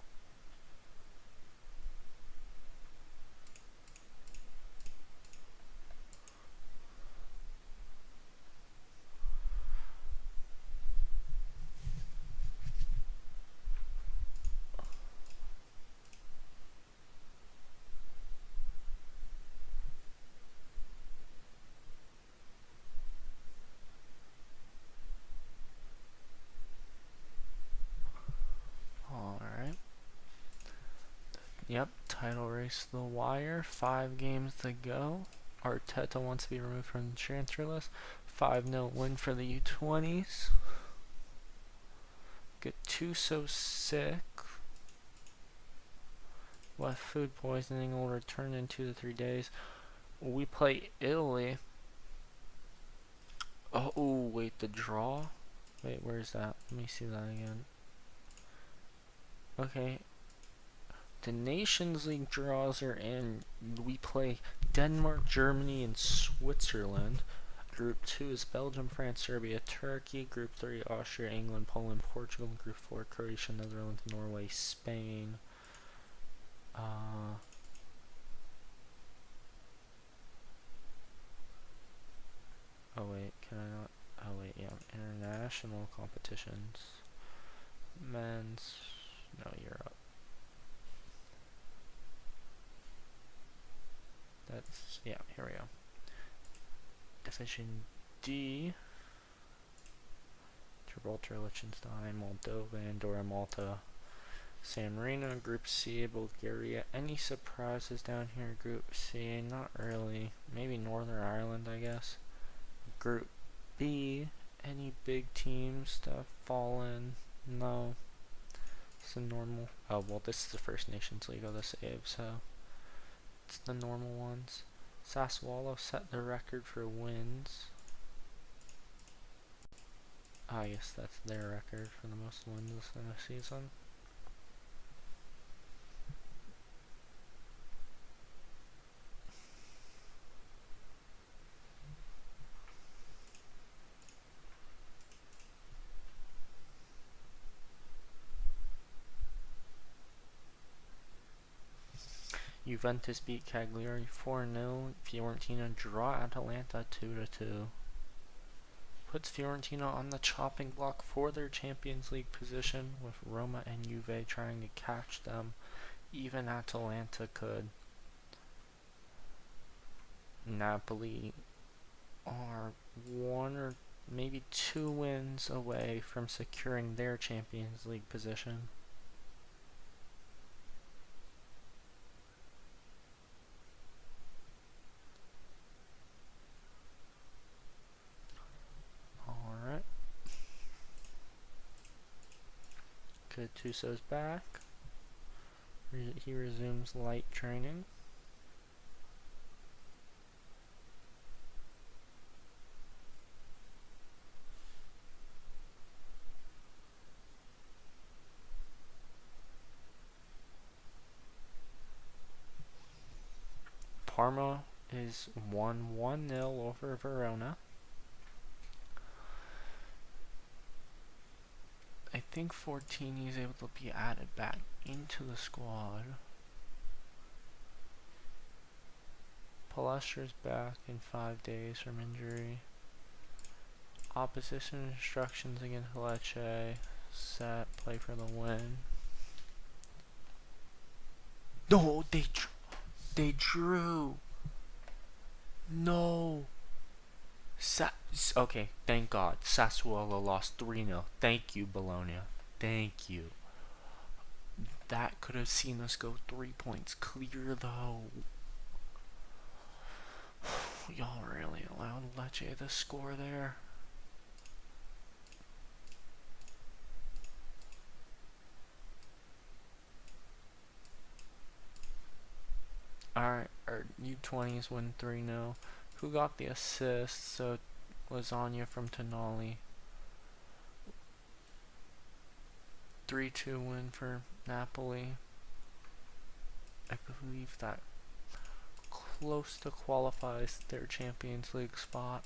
Yep, title race to the wire. 5 games to go. Arteta wants to be removed from the transfer list. 5-0 win for the U20s. Gattuso sick. With food poisoning will return in 2 to 3 days. We play Italy. Oh, wait, the draw? Wait, where's that? Let me see that again. Okay. The Nations League draws are in. We play Denmark, Germany, and Switzerland. Group 2 is Belgium, France, Serbia, Turkey. Group 3, Austria, England, Poland, Portugal. Group 4, Croatia, Netherlands, Norway, Spain. Oh wait, can I not? Oh wait, yeah, international competitions. Men's, no, Europe. That's, yeah, here we go. Division D. Gibraltar, Liechtenstein, Moldova, Andorra, Malta, San Marino. Group C, Bulgaria. Any surprises down here? Group C, not really. Maybe Northern Ireland, I guess. Group B, any big teams that have fallen? No. It's the normal. Oh, well, this is the First Nations League of the save, so it's the normal ones. Sassuolo set the record for wins. I guess that's their record for the most wins in a season. Juventus beat Cagliari 4-0. Fiorentina draw Atalanta 2-2. Puts Fiorentina on the chopping block for their Champions League position, with Roma and Juve trying to catch them. Even Atalanta could. Napoli are 1 or maybe 2 wins away from securing their Champions League position. Alright. Gattuso's back. He resumes light training. Parma is 1-0 over Verona. I think Fortini is able to be added back into the squad. Palestra's back in 5 days from injury. Opposition instructions against Lecce. Set, play for the win. No, they drew. No. Okay, thank God. Sassuolo lost 3-0. Thank you, Bologna. Thank you. That could have seen us go 3 points clear, though. Y'all really allowed Lecce to score there. Alright, our U20s win 3-0. Who got the assist? So Lasagna from Tonali. 3-2 win for Napoli. I believe that close to qualifies their Champions League spot.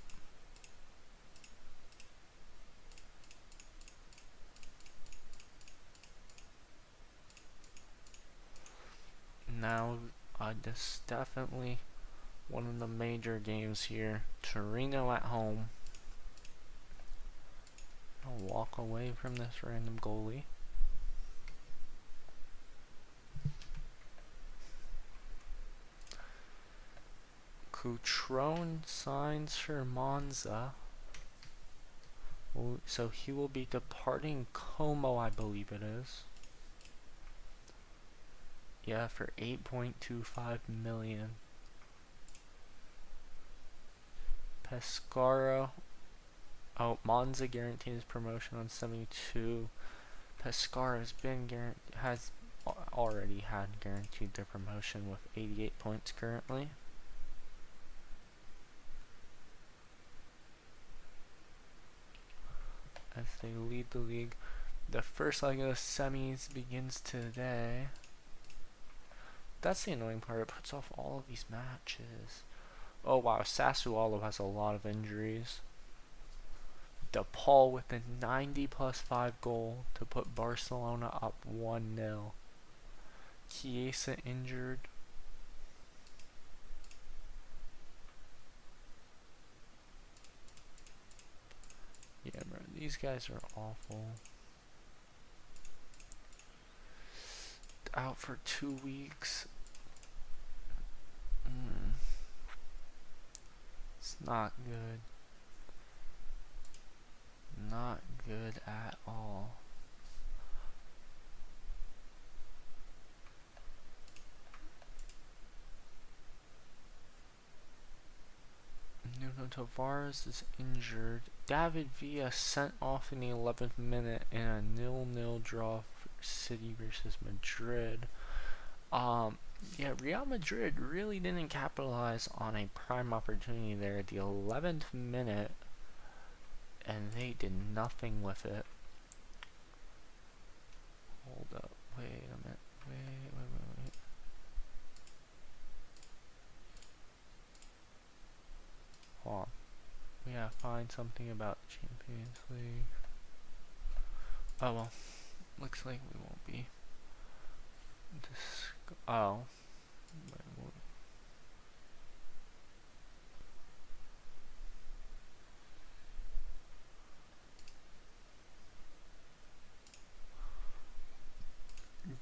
Now, this is definitely one of the major games here. Torino at home. I'll walk away from this random goalie. Cutrone signs for Monza. So he will be departing Como, I believe it is. Yeah, for 8.25 million. Pescara. Oh, Monza guarantees promotion on 72. Pescara has already had guaranteed their promotion with 88 points currently. As they lead the league. The first leg of the semis begins today. That's the annoying part, it puts off all of these matches. Oh wow, Sassuolo has a lot of injuries. DePaul with a 90+5 goal to put Barcelona up 1-0. Chiesa injured. Yeah, bro, these guys are awful. Out for 2 weeks. It's not good. Not good at all. Nuno Tavares is injured. David Villa sent off in the 11th minute in a 0-0 draw for City versus Madrid. Yeah, Real Madrid really didn't capitalize on a prime opportunity there at the 11th minute, and they did nothing with it. Hold up, wait a minute, wait. Hold on. We gotta find something about Champions League. Oh well, looks like we won't be. Oh.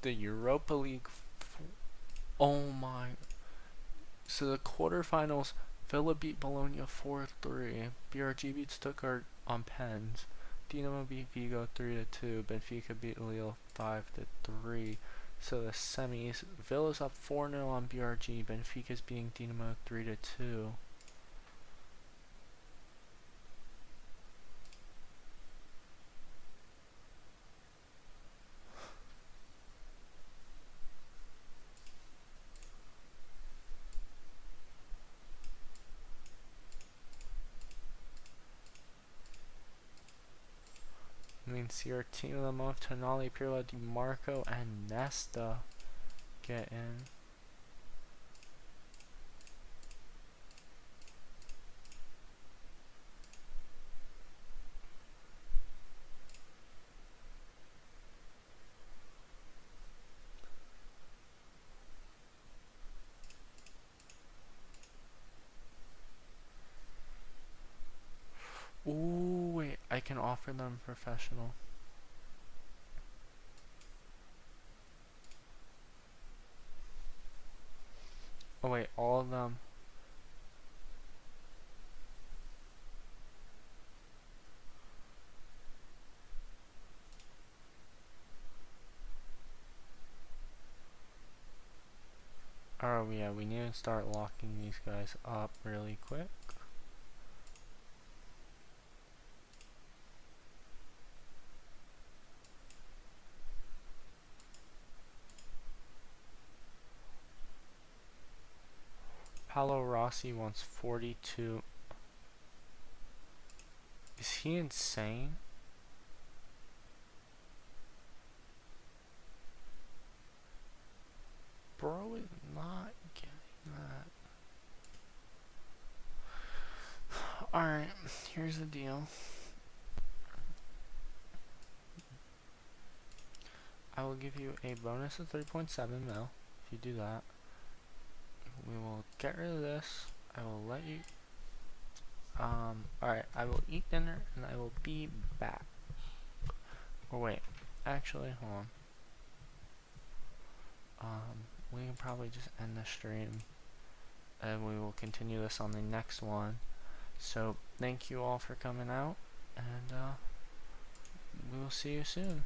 The Europa League. Oh my. So the quarterfinals, Villa beat Bologna 4-3. BRG beat Stuttgart on pens. Dinamo beat Vigo 3-2. Benfica beat Lille 5-3. So the semis, Villa's up 4-0 on BRG. Benfica's beating Dinamo 3-2. I mean, see our team of the month, Tonali, Pirlo, Di Marco, and Nesta get in. Ooh, wait, I can offer them professional. Oh wait, all of them. Oh yeah, we need to start locking these guys up really quick. Paolo Rossi wants 42. Is he insane? Bro is not getting that. Alright, here's the deal. I will give you a bonus of 3.7 mil if you do that. We will get rid of this. I will let you. Alright, I will eat dinner and I will be back. Or wait, actually, hold on. We can probably just end the stream and we will continue this on the next one. So, thank you all for coming out, and we will see you soon.